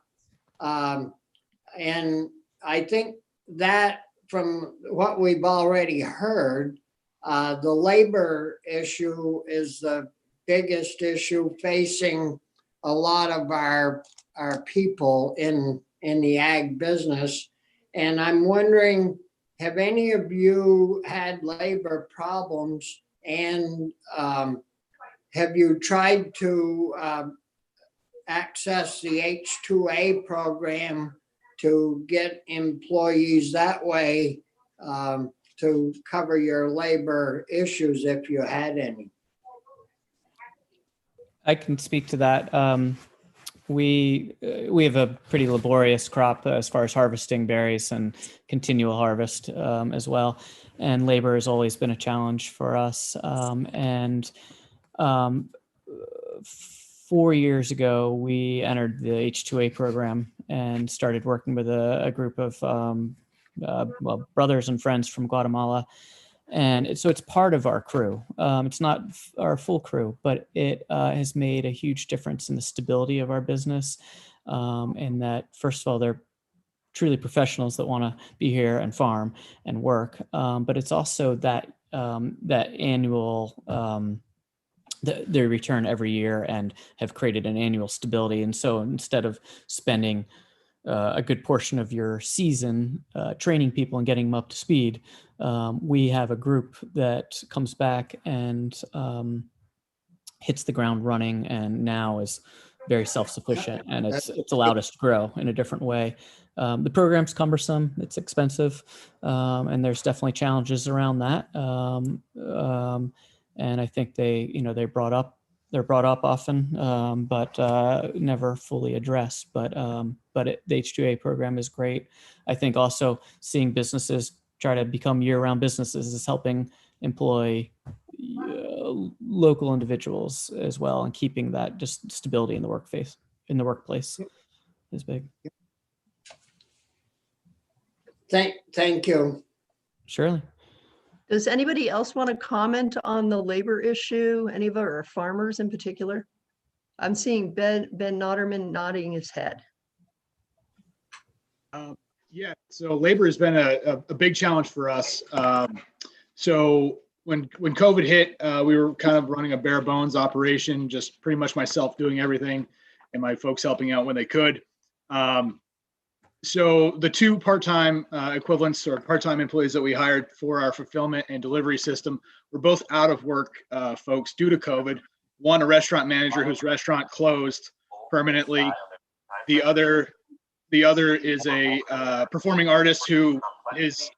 And I think that from what we've already heard, the labor issue is the biggest issue facing a lot of our people in the ag business. And I'm wondering, have any of you had labor problems, and have you tried to access the H-2A program to get employees that way to cover your labor issues if you had any? I can speak to that. We have a pretty laborious crop as far as harvesting berries and continual harvest as well. And labor has always been a challenge for us. 4 years ago, we entered the H-2A program and started working with a group of brothers and friends from Guatemala. And so it's part of our crew. It's not our full crew, but it has made a huge difference in the stability of our business. And that, first of all, they're truly professionals that want to be here and farm and work. But it's also that annual, they return every year and have created an annual stability. And so instead of spending a good portion of your season training people and getting them up to speed, we have a group that comes back and hits the ground running, and now is very self-sufficient, and it's allowed us to grow in a different way. The program's cumbersome, it's expensive, and there's definitely challenges around that. And I think they brought up they're brought up often, but never fully addressed. But the H-2A program is great. I think also seeing businesses try to become year-round businesses is helping employ local individuals as well, and keeping that just stability in the workplace is big. Thank you. Surely. Does anybody else want to comment on the labor issue? Any of our farmers in particular? I'm seeing Ben Notterman nodding his head. Yeah, so labor has been a big challenge for us. So when COVID hit, we were kind of running a bare bones operation, just pretty much myself doing everything and my folks helping out when they could. So the two part-time equivalents or part-time employees that we hired for our fulfillment and delivery system were both out of work folks due to COVID. One, a restaurant manager whose restaurant closed permanently. The other is a performing artist who is.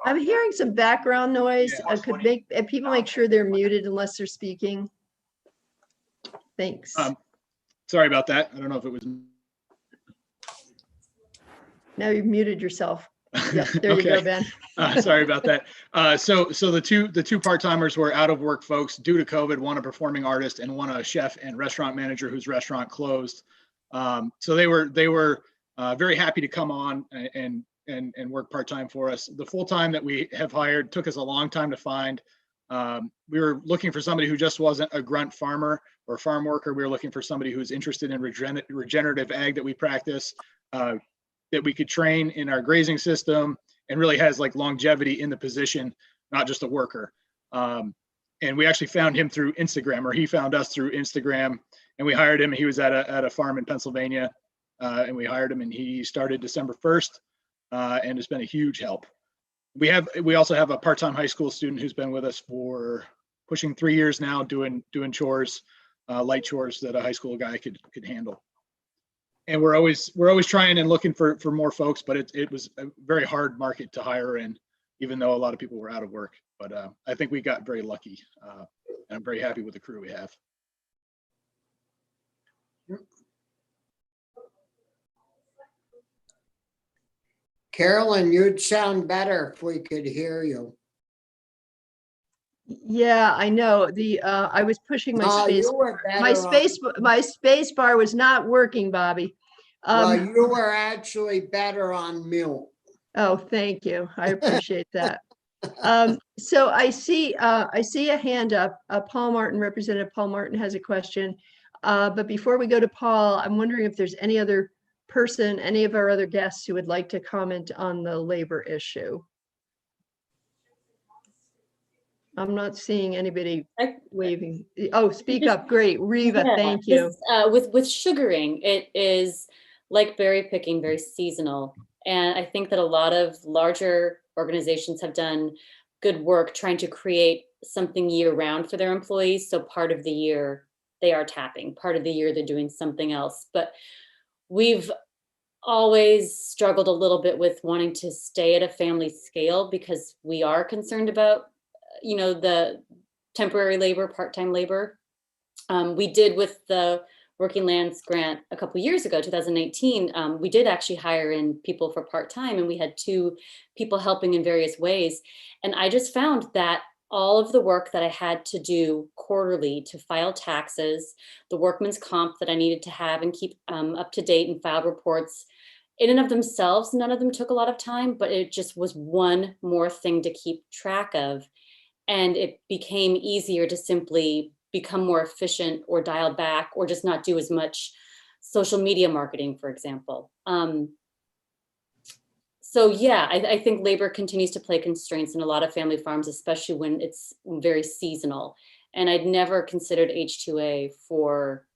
I'm hearing some background noise. I could make people make sure they're muted unless they're speaking. Thanks. Sorry about that. I don't know if it was. Now you've muted yourself. Yeah, there you go, Ben. Sorry about that. So the two part-timers were out of work folks due to COVID, one a performing artist and one a chef and restaurant manager whose restaurant closed. So they were very happy to come on and work part-time for us. The full-time that we have hired took us a long time to find. We were looking for somebody who just wasn't a grunt farmer or farm worker. We were looking for somebody who's interested in regenerative ag that we practice, that we could train in our grazing system and really has like longevity in the position, not just a worker. And we actually found him through Instagram, or he found us through Instagram, and we hired him. He was at a farm in Pennsylvania, and we hired him, and he started December 1st, and has been a huge help. We also have a part-time high school student who's been with us for pushing 3 years now, doing chores, light chores that a high school guy could handle. And we're always trying and looking for more folks, but it was a very hard market to hire in, even though a lot of people were out of work. But I think we got very lucky, and I'm very happy with the crew we have. Carolyn, you'd sound better if we could hear you. Yeah, I know. I was pushing my space. My space bar was not working, Bobby. Well, you were actually better on mute. Oh, thank you. I appreciate that. So I see a hand up. Paul Martin, Representative Paul Martin has a question. But before we go to Paul, I'm wondering if there's any other person, any of our other guests who would like to comment on the labor issue. I'm not seeing anybody waving. Oh, speak up. Great. Riva, Yeah, thank you. With sugaring, it is like berry picking, very seasonal. And I think that a lot of larger organizations have done good work trying to create something year round for their employees. So part of the year they are tapping, part of the year they're doing something else. But we've always struggled a little bit with wanting to stay at a family scale because we are concerned about the temporary labor, part-time labor. We did with the Working Lands Grant a couple of years ago, 2018, we did actually hire in people for part-time, and we had 2 people helping in various ways. And I just found that all of the work that I had to do quarterly to file taxes, the workman's comp that I needed to have and keep up to date and file reports, in and of themselves, none of them took a lot of time, but it just was one more thing to keep track of. And it became easier to simply become more efficient or dial back or just not do as much social media marketing, for example. So yeah, I think labor continues to play constraints in a lot of family farms, especially when it's very seasonal. And I'd never considered H-2A for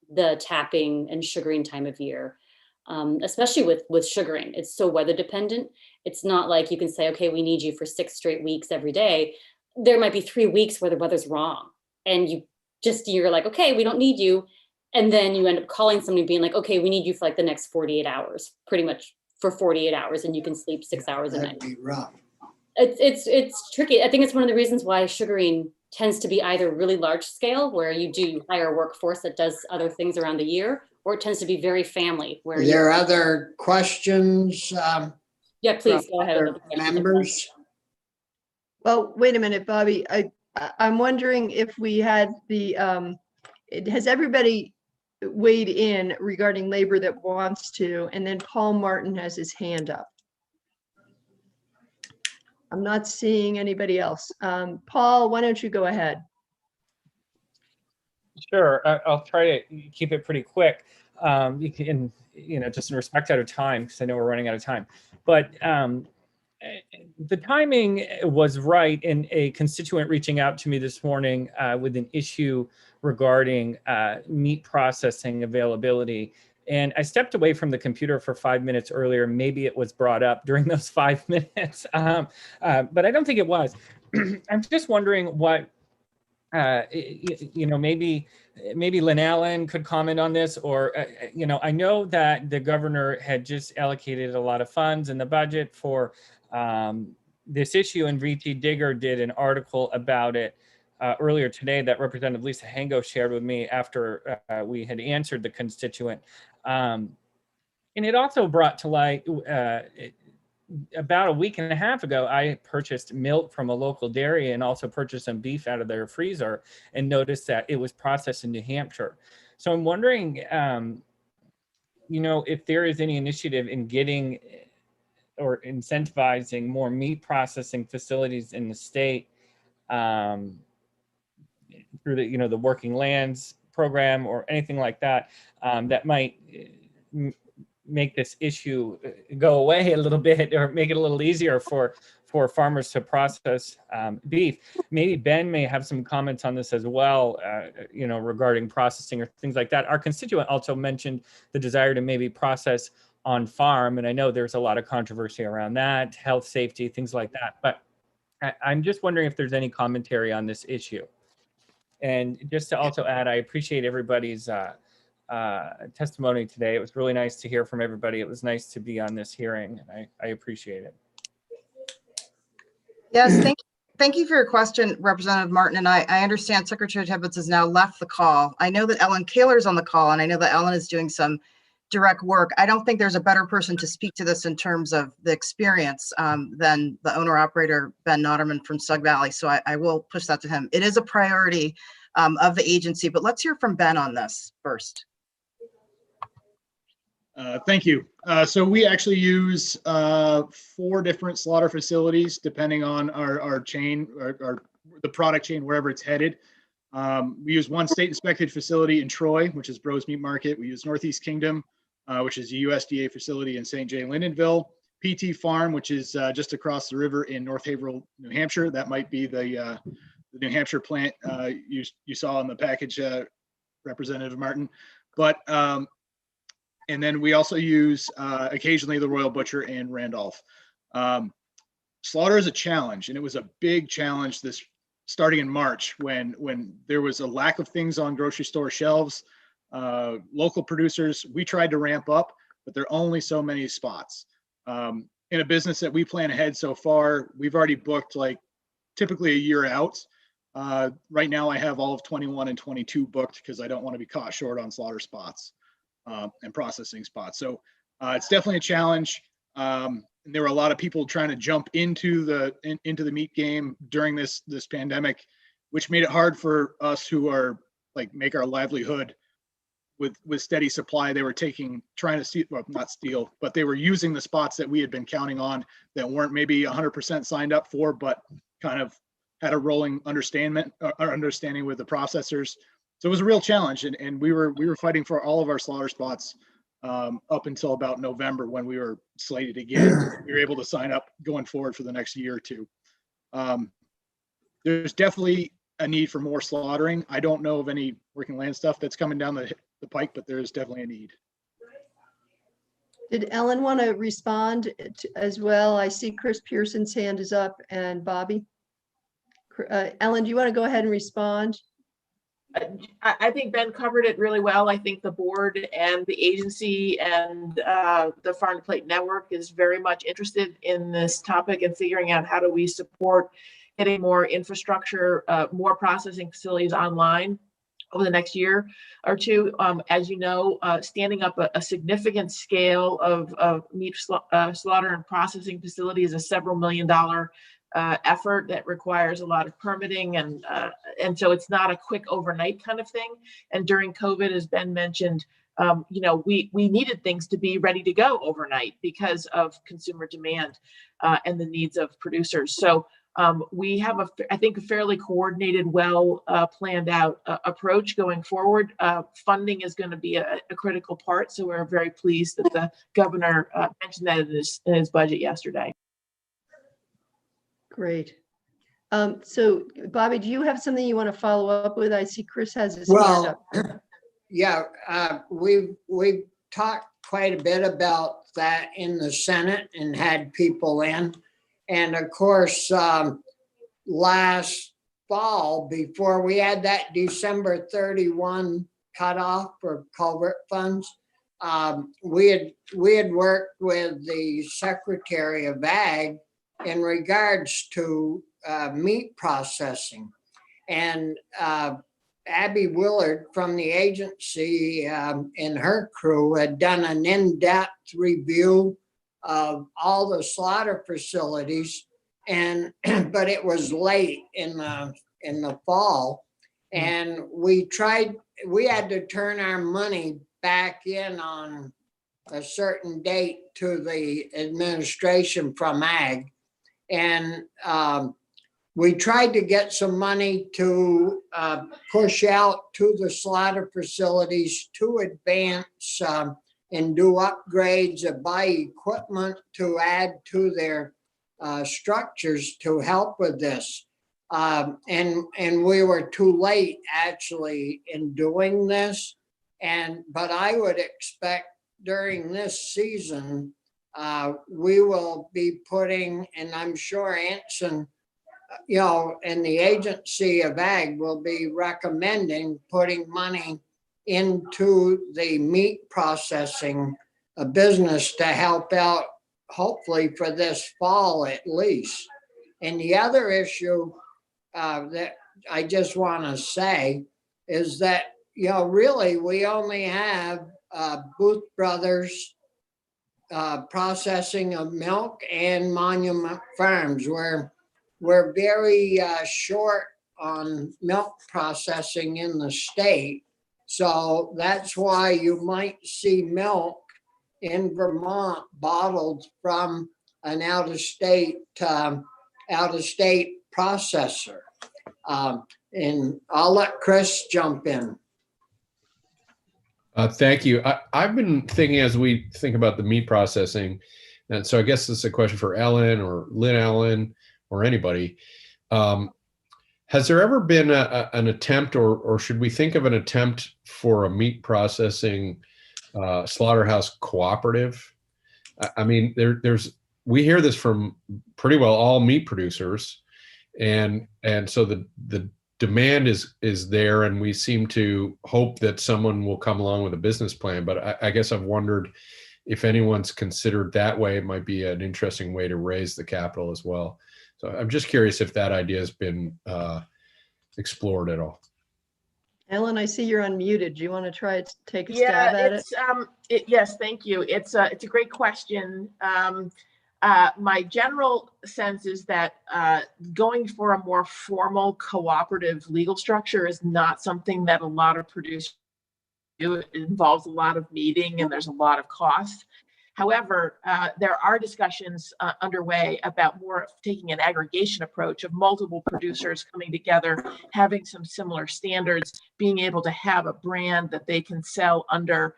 the tapping and sugaring time of year, especially with sugaring. It's so weather dependent. It's not like you can say, okay, we need you for 6 straight weeks every day. There might be 3 weeks where the weather's wrong. And you're like, okay, we don't need you. And then you end up calling somebody being like, okay, we need you for like the next 48 hours, pretty much for 48 hours, and you can sleep 6 hours a night. That'd be rough. It's tricky. I think it's one of the reasons why sugaring tends to be either really large scale, where you hire a workforce that does other things around the year, or it tends to be very family, where Are there other questions? Yeah, please go ahead. Other members? Well, wait a minute, Bobby. I'm wondering if we had the, has everybody weighed in regarding labor that wants to, and then Paul Martin has his hand up. I'm not seeing anybody else. Paul, why don't you go ahead? Sure, I'll try to keep it pretty quick. You can, just in respect out of time, because I know we're running out of time. But the timing was right in a constituent reaching out to me this morning with an issue regarding meat processing availability. And I stepped away from the computer for 5 minutes earlier. Maybe it was brought up during those 5 minutes, but I don't think it was. I'm just wondering what, maybe Lynn Allen could comment on this, or, I know that the governor had just allocated a lot of funds in the budget for this issue, and VT Digger did an article about it earlier today that Representative Lisa Hango shared with me after we had answered the constituent. And it also brought to light, about a week and a half ago, I purchased milk from a local dairy and also purchased some beef out of their freezer and noticed that it was processed in New Hampshire. So I'm wondering, if there is any initiative in getting or incentivizing more meat processing facilities in the state through the Working Lands program or anything like that, that might make this issue go away a little bit, or make it a little easier for farmers to process beef. Maybe Ben may have some comments on this as well, regarding processing or things like that. Our constituent also mentioned the desire to maybe process on farm, and I know there's a lot of controversy around that, health, safety, things like that. But I'm just wondering if there's any commentary on this issue. And just to also add, I appreciate everybody's testimony today. It was really nice to hear from everybody. It was nice to be on this hearing, and I appreciate it. Yes, thank you for your question, Representative Martin. And I understand Secretary Tibbetts has now left the call. I know that Ellen Kaler's on the call, and I know that Ellen is doing some direct work. I don't think there's a better person to speak to this in terms of the experience than the owner-operator, Ben Noderman from Snug Valley. So I will push that to him. It is a priority of the agency, but let's hear from Ben on this first. Thank you. So we actually use 4 different slaughter facilities, depending on our chain, or the product chain, wherever it's headed. We use one state inspected facility in Troy, which is Bros Meat Market. We use Northeast Kingdom, which is a USDA facility in St. J. Lindenville. PT Farm, which is just across the river in North Haverhill, New Hampshire. That might be the New Hampshire plant you saw in the package, Representative Martin. But and then we also use occasionally the Royal Butcher and Randolph. Slaughter is a challenge, and it was a big challenge starting in March when there was a lack of things on grocery store shelves. Local producers, we tried to ramp up, but there are only so many spots. In a business that we plan ahead so far, we've already booked like typically a year out. Right now I have all of 21 and 22 booked because I don't want to be caught short on slaughter spots and processing spots. So it's definitely a challenge. There were a lot of people trying to jump into the meat game during this pandemic, which made it hard for us who are make our livelihood with steady supply. They were trying to steal, well, not steal, but they were using the spots that we had been counting on that weren't maybe 100% signed up for, but kind of had a rolling understanding with the processors. So it was a real challenge, and we were fighting for all of our slaughter spots up until about November, when we were slated again. We were able to sign up going forward for the next year or two. There's definitely a need for more slaughtering. I don't know of any working land stuff that's coming down the pike, but there is definitely a need. Did Ellen want to respond as well? I see Chris Pearson's hand is up, and Bobby. Ellen, do you want to go ahead and respond? I think Ben covered it really well. I think the board and the agency and the Farm to Plate Network is very much interested in this topic and figuring out how do we support getting more infrastructure, more processing facilities online over the next year or two. As you know, standing up a significant scale of meat slaughter and processing facilities is a several $million effort that requires a lot of permitting, and so it's not a quick overnight kind of thing. And during COVID, as Ben mentioned, we needed things to be ready to go overnight because of consumer demand and the needs of producers. So we have, I think, a fairly coordinated, well planned out approach going forward. Funding is going to be a critical part. So we're very pleased that the governor mentioned that in his budget yesterday. Great. So Bobby, do you have something you want to follow up with? I see Chris has his hand up. Yeah, we've talked quite a bit about that in the Senate and had people in. And of course, last fall, before we had that December 31 cutoff for culvert funds, we had worked with the Secretary of Ag in regards to meat processing. And Abby Willard from the agency and her crew had done an in-depth review of all the slaughter facilities, and but it was late in the fall, and we had to turn our money back in on a certain date to the administration from Ag, and we tried to get some money to push out to the slaughter facilities to advance and do upgrades or buy equipment to add to their structures to help with this. And we were too late actually in doing this. But I would expect during this season, we will be putting, and I'm sure Anson, and the Agency of Ag will be recommending putting money into the meat processing business to help out, hopefully for this fall at least. And the other issue that I just want to say is that, really we only have Booth Brothers processing of milk and Monument Farms, where we're very short on milk processing in the state. So that's why you might see milk in Vermont bottled from an out-of-state processor. And I'll let Chris jump in. Thank you. I've been thinking as we think about the meat processing, and so I guess this is a question for Ellen or Lynn Allen or anybody. Has there ever been an attempt, or should we think of an attempt for a meat processing slaughterhouse cooperative? I mean, we hear this from pretty well all meat producers, and so the demand is there, and we seem to hope that someone will come along with a business plan. But I guess I've wondered if anyone's considered that way. It might be an interesting way to raise the capital as well. So I'm just curious if that idea has been explored at all. Ellen, I see you're unmuted. Do you want to try to take a stab at it? Yes, thank you. It's a great question. My general sense is that going for a more formal cooperative legal structure is not something that a lot of producers do. It involves a lot of meeting and there's a lot of cost. However, there are discussions underway about more taking an aggregation approach of multiple producers coming together, having some similar standards, being able to have a brand that they can sell under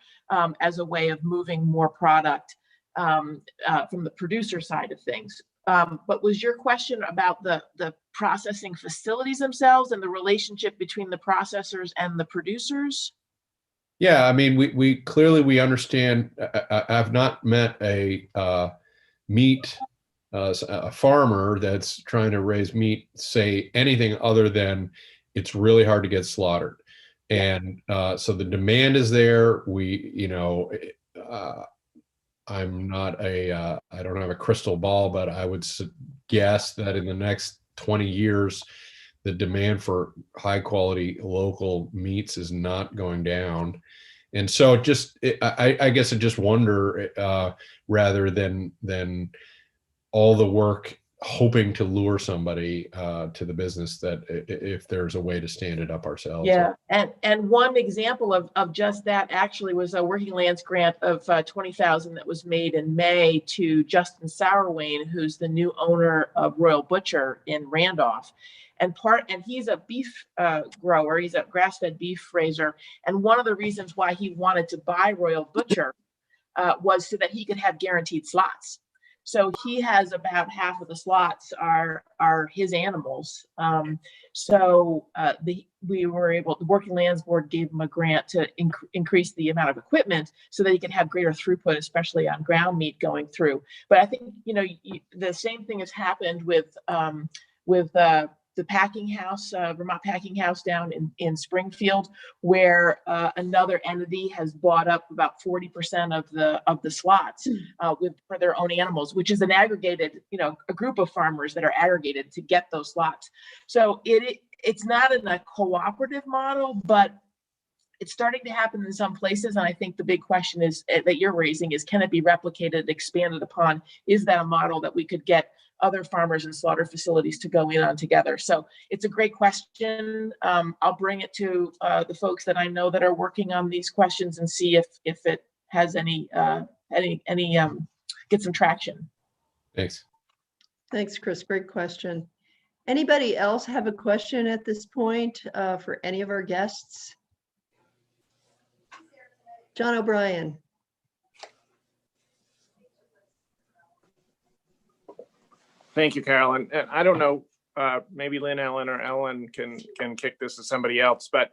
as a way of moving more product from the producer side of things. But was your question about the processing facilities themselves and the relationship between the processors and the producers? Yeah, I mean, we clearly understand. I've not met a meat a farmer that's trying to raise meat say anything other than it's really hard to get slaughtered, and so the demand is there. I'm not I don't have a crystal ball, but I would guess that in the next 20 years, the demand for high quality local meats is not going down. And so I guess I just wonder, rather than all the work hoping to lure somebody to the business, that if there's a way to stand it up ourselves. Yeah, and one example of just that actually was a Working Lands grant of $20,000 that was made in May to Justin Sourwain, who's the new owner of Royal Butcher in Randolph. And he's a beef grower, he's a grass-fed beef raiser. And one of the reasons why he wanted to buy Royal Butcher was so that he could have guaranteed slots. So he has about half of the slots are his animals. We were able, the Working Lands Board gave him a grant to increase the amount of equipment so that he could have greater throughput, especially on ground meat going through. But I think, the same thing has happened with the packing house, Vermont Packing House down in Springfield, where another entity has bought up about 40% of the slots for their own animals, which is an aggregated, a group of farmers that are aggregated to get those slots. So it's not in a cooperative model, but it's starting to happen in some places. And I think the big question is that you're raising is, can it be replicated, expanded upon? Is that a model that we could get other farmers and slaughter facilities to go in on together? So it's a great question. I'll bring it to the folks that I know that are working on these questions and see if it has any get some traction. Thanks. Thanks, Chris. Great question. Anybody else have a question at this point for any of our guests? John O'Brien. Thank you, Carolyn. And I don't know, maybe Lynn Ellen or Ellen can kick this to somebody else, but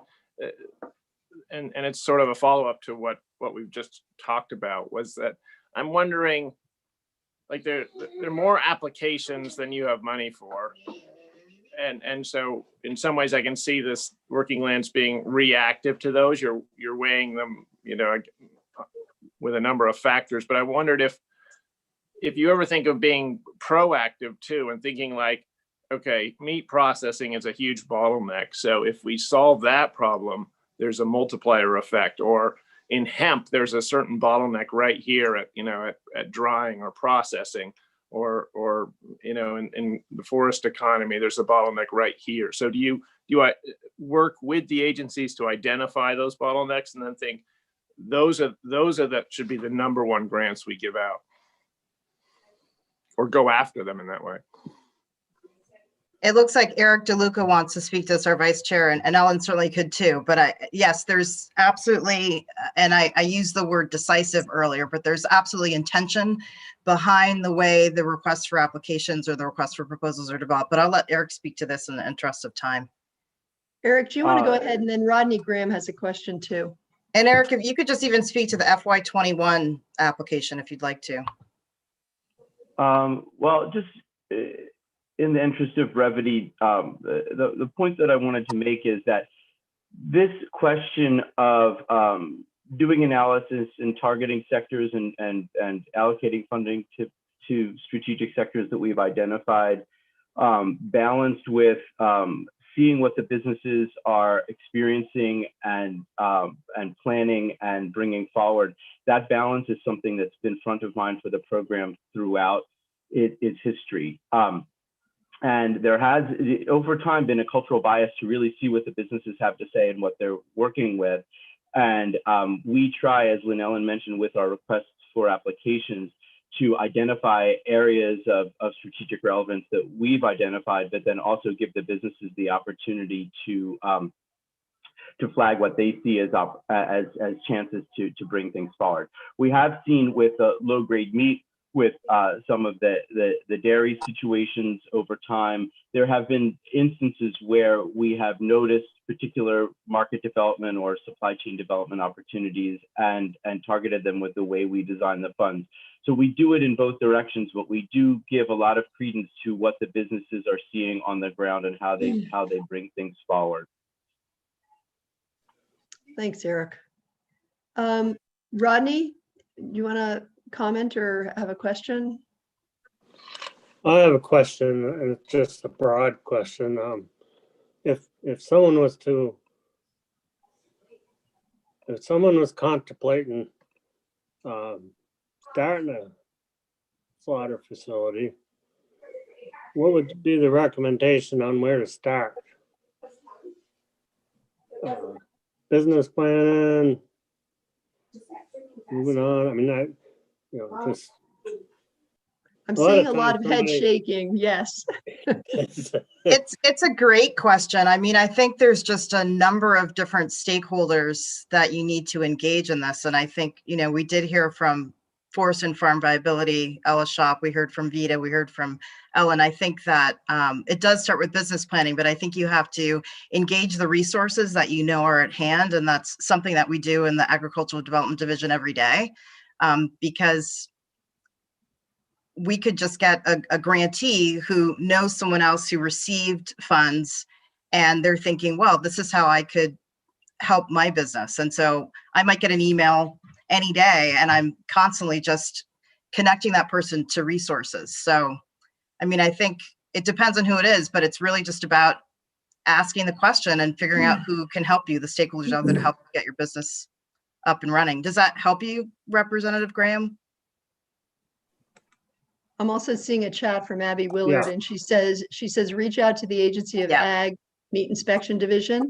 and it's sort of a follow-up to what we've just talked about, was that I'm wondering, like there are more applications than you have money for. And so in some ways I can see this Working Lands being reactive to those. You're weighing them, with a number of factors, but I wondered if you ever think of being proactive too, and thinking like, okay, meat processing is a huge bottleneck. So if we solve that problem, there's a multiplier effect. Or in hemp, there's a certain bottleneck right here at drying or processing, or in the forest economy, there's a bottleneck right here. So do you work with the agencies to identify those bottlenecks and then think those are that should be the number one grants we give out, or go after them in that way? It looks like Eric Deluca wants to speak to us, our vice chair, and Ellen certainly could too. But yes, there's absolutely, and I used the word decisive earlier, but there's absolutely intention behind the way the requests for applications or the requests for proposals are developed. But I'll let Eric speak to this in the interest of time. Eric, do you want to go ahead? And then Rodney Graham has a question too. And Eric, if you could just even speak to the FY21 application, if you'd like to. Well, just in the interest of brevity, the point that I wanted to make is that this question of doing analysis and targeting sectors and allocating funding to strategic sectors that we've identified, balanced with seeing what the businesses are experiencing and planning and bringing forward, that balance is something that's been front of mind for the program throughout its history. And there has, over time, been a cultural bias to really see what the businesses have to say and what they're working with. And we try, as Lynn Ellen mentioned, with our requests for applications, to identify areas of strategic relevance that we've identified, but then also give the businesses the opportunity to flag what they see as chances to bring things forward. We have seen with low-grade meat, with some of the dairy situations over time, there have been instances where we have noticed particular market development or supply chain development opportunities and targeted them with the way we design the funds. So we do it in both directions, but we do give a lot of credence to what the businesses are seeing on the ground and how they bring things forward. Thanks, Eric. Rodney, you want to comment or have a question? I have a question, and it's just a broad question. If someone was contemplating starting a slaughter facility, what would be the recommendation on where to start? Business plan, moving on. I mean, just. I'm seeing a lot of head shaking. Yes. It's a great question. I mean, I think there's just a number of different stakeholders that you need to engage in this. And I think, we did hear from Forest and Farm Viability, Ella Shop, we heard from Vita, we heard from Ellen. I think that it does start with business planning, but I think you have to engage the resources that are at hand. And that's something that we do in the Agricultural Development Division every day, because we could just get a grantee who knows someone else who received funds, and they're thinking, well, this is how I could help my business. And so I might get an email any day, and I'm constantly just connecting that person to resources. So, I mean, I think it depends on who it is, but it's really just about asking the question and figuring out who can help you, the stakeholders out there to help get your business up and running. Does that help you, Representative Graham? I'm also seeing a chat from Abby Willard, and she says, reach out to the Agency of Ag Meat Inspection Division,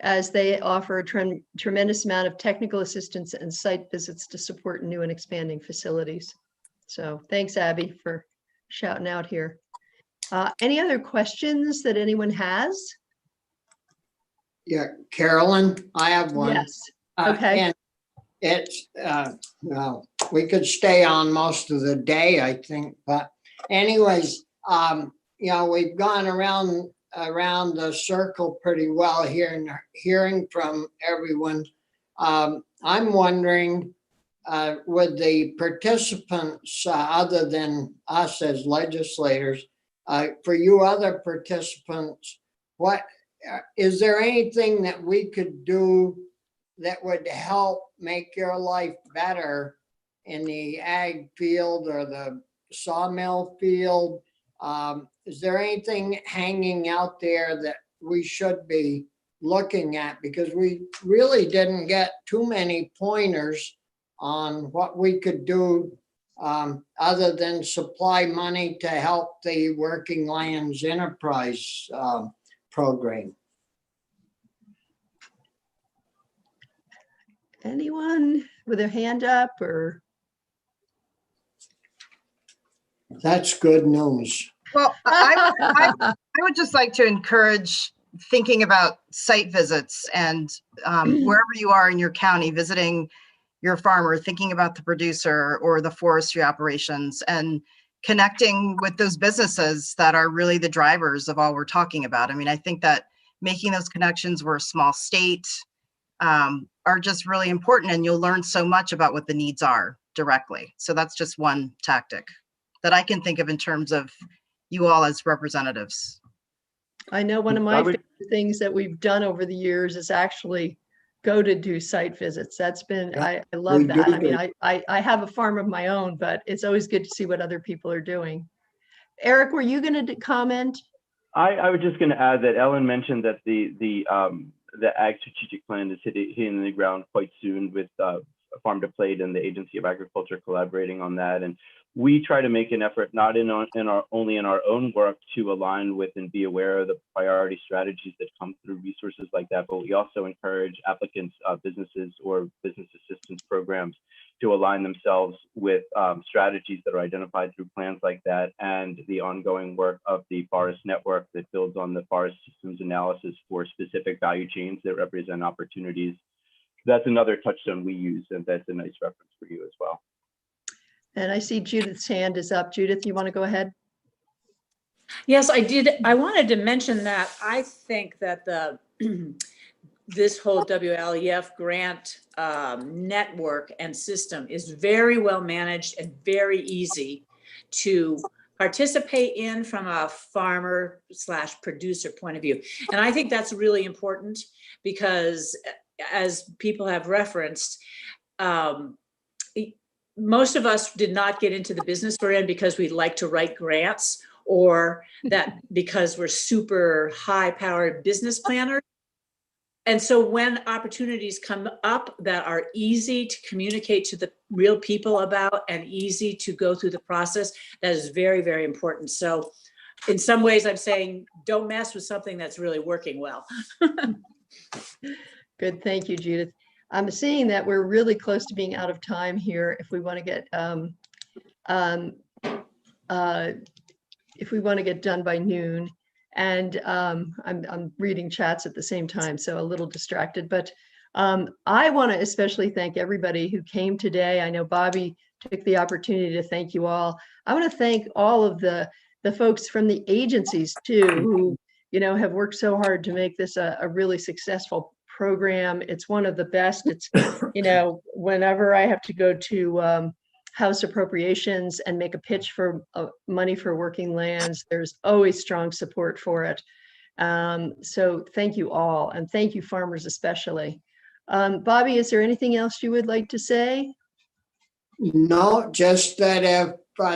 as they offer a tremendous amount of technical assistance and site visits to support new and expanding facilities. So thanks, Abby, for shouting out here. Any other questions that anyone has? Yeah, Carolyn, I have one. Yes. Okay. And it's, well, we could stay on most of the day, I think, but anyways, we've gone around the circle pretty well here and hearing from everyone. I'm wondering, would the participants, other than us as legislators, for you other participants, is there anything that we could do that would help make your life better in the ag field or the sawmill field? Is there anything hanging out there that we should be looking at? Because we really didn't get too many pointers on what we could do other than supply money to help the Working Lands Enterprise program. Anyone with their hand up or? That's good news. Well, I would just like to encourage thinking about site visits and wherever you are in your county, visiting your farmer, thinking about the producer or the forestry operations, and connecting with those businesses that are really the drivers of all we're talking about. I mean, I think that making those connections, we're a small state, are just really important, and you'll learn so much about what the needs are directly. So that's just one tactic that I can think of in terms of you all as representatives. I know one of my favorite things that we've done over the years is actually go to do site visits. That's been, I love that. I mean, I have a farm of my own, but it's always good to see what other people are doing. Eric, were you going to comment? I was just going to add that Ellen mentioned that the Ag Strategic Plan is hitting the ground quite soon with Farm to Plate and the Agency of Agriculture collaborating on that. And we try to make an effort, not only in our own work, to align with and be aware of the priority strategies that come through resources like that, but we also encourage applicants, businesses or business assistance programs to align themselves with strategies that are identified through plans like that, and the ongoing work of the Forest Network that builds on the forest systems analysis for specific value chains that represent opportunities. That's another touchstone we use, and that's a nice reference for you as well. And I see Judith's hand is up. Judith, you want to go ahead? Yes, I did. I wanted to mention that I think that this whole WLEF grant network and system is very well managed and very easy to participate in from a farmer/producer point of view. And I think that's really important because, as people have referenced, most of us did not get into the business we're in because we like to write grants, or that because we're super high-powered business planners. And so when opportunities come up that are easy to communicate to the real people about and easy to go through the process, that is very, very important. So in some ways, I'm saying, don't mess with something that's really working well. Good, thank you, Judith. I'm seeing that we're really close to being out of time here. If we want to get done by noon, and I'm reading chats at the same time, so a little distracted. But I want to especially thank everybody who came today. I know Bobby took the opportunity to thank you all. I want to thank all of the folks from the agencies too, who have worked so hard to make this a really successful program. It's one of the best. It's whenever I have to go to House Appropriations and make a pitch for money for working lands, there's always strong support for it. So thank you all, and thank you farmers especially. Bobby, is there anything else you would like to say? No, just that if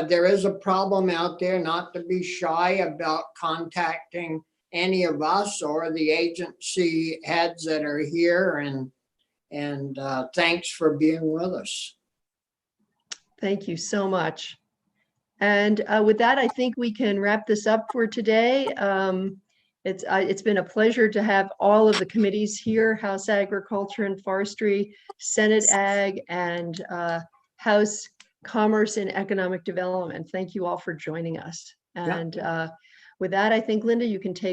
there is a problem out there, not to be shy about contacting any of us or the agency heads that are here, and thanks for being with us. Thank you so much. And with that, I think we can wrap this up for today. It's been a pleasure to have all of the committees here: House Agriculture and Forestry, Senate Ag, and House Commerce and Economic Development. Thank you all for joining us. And with that, I think, Linda, you can take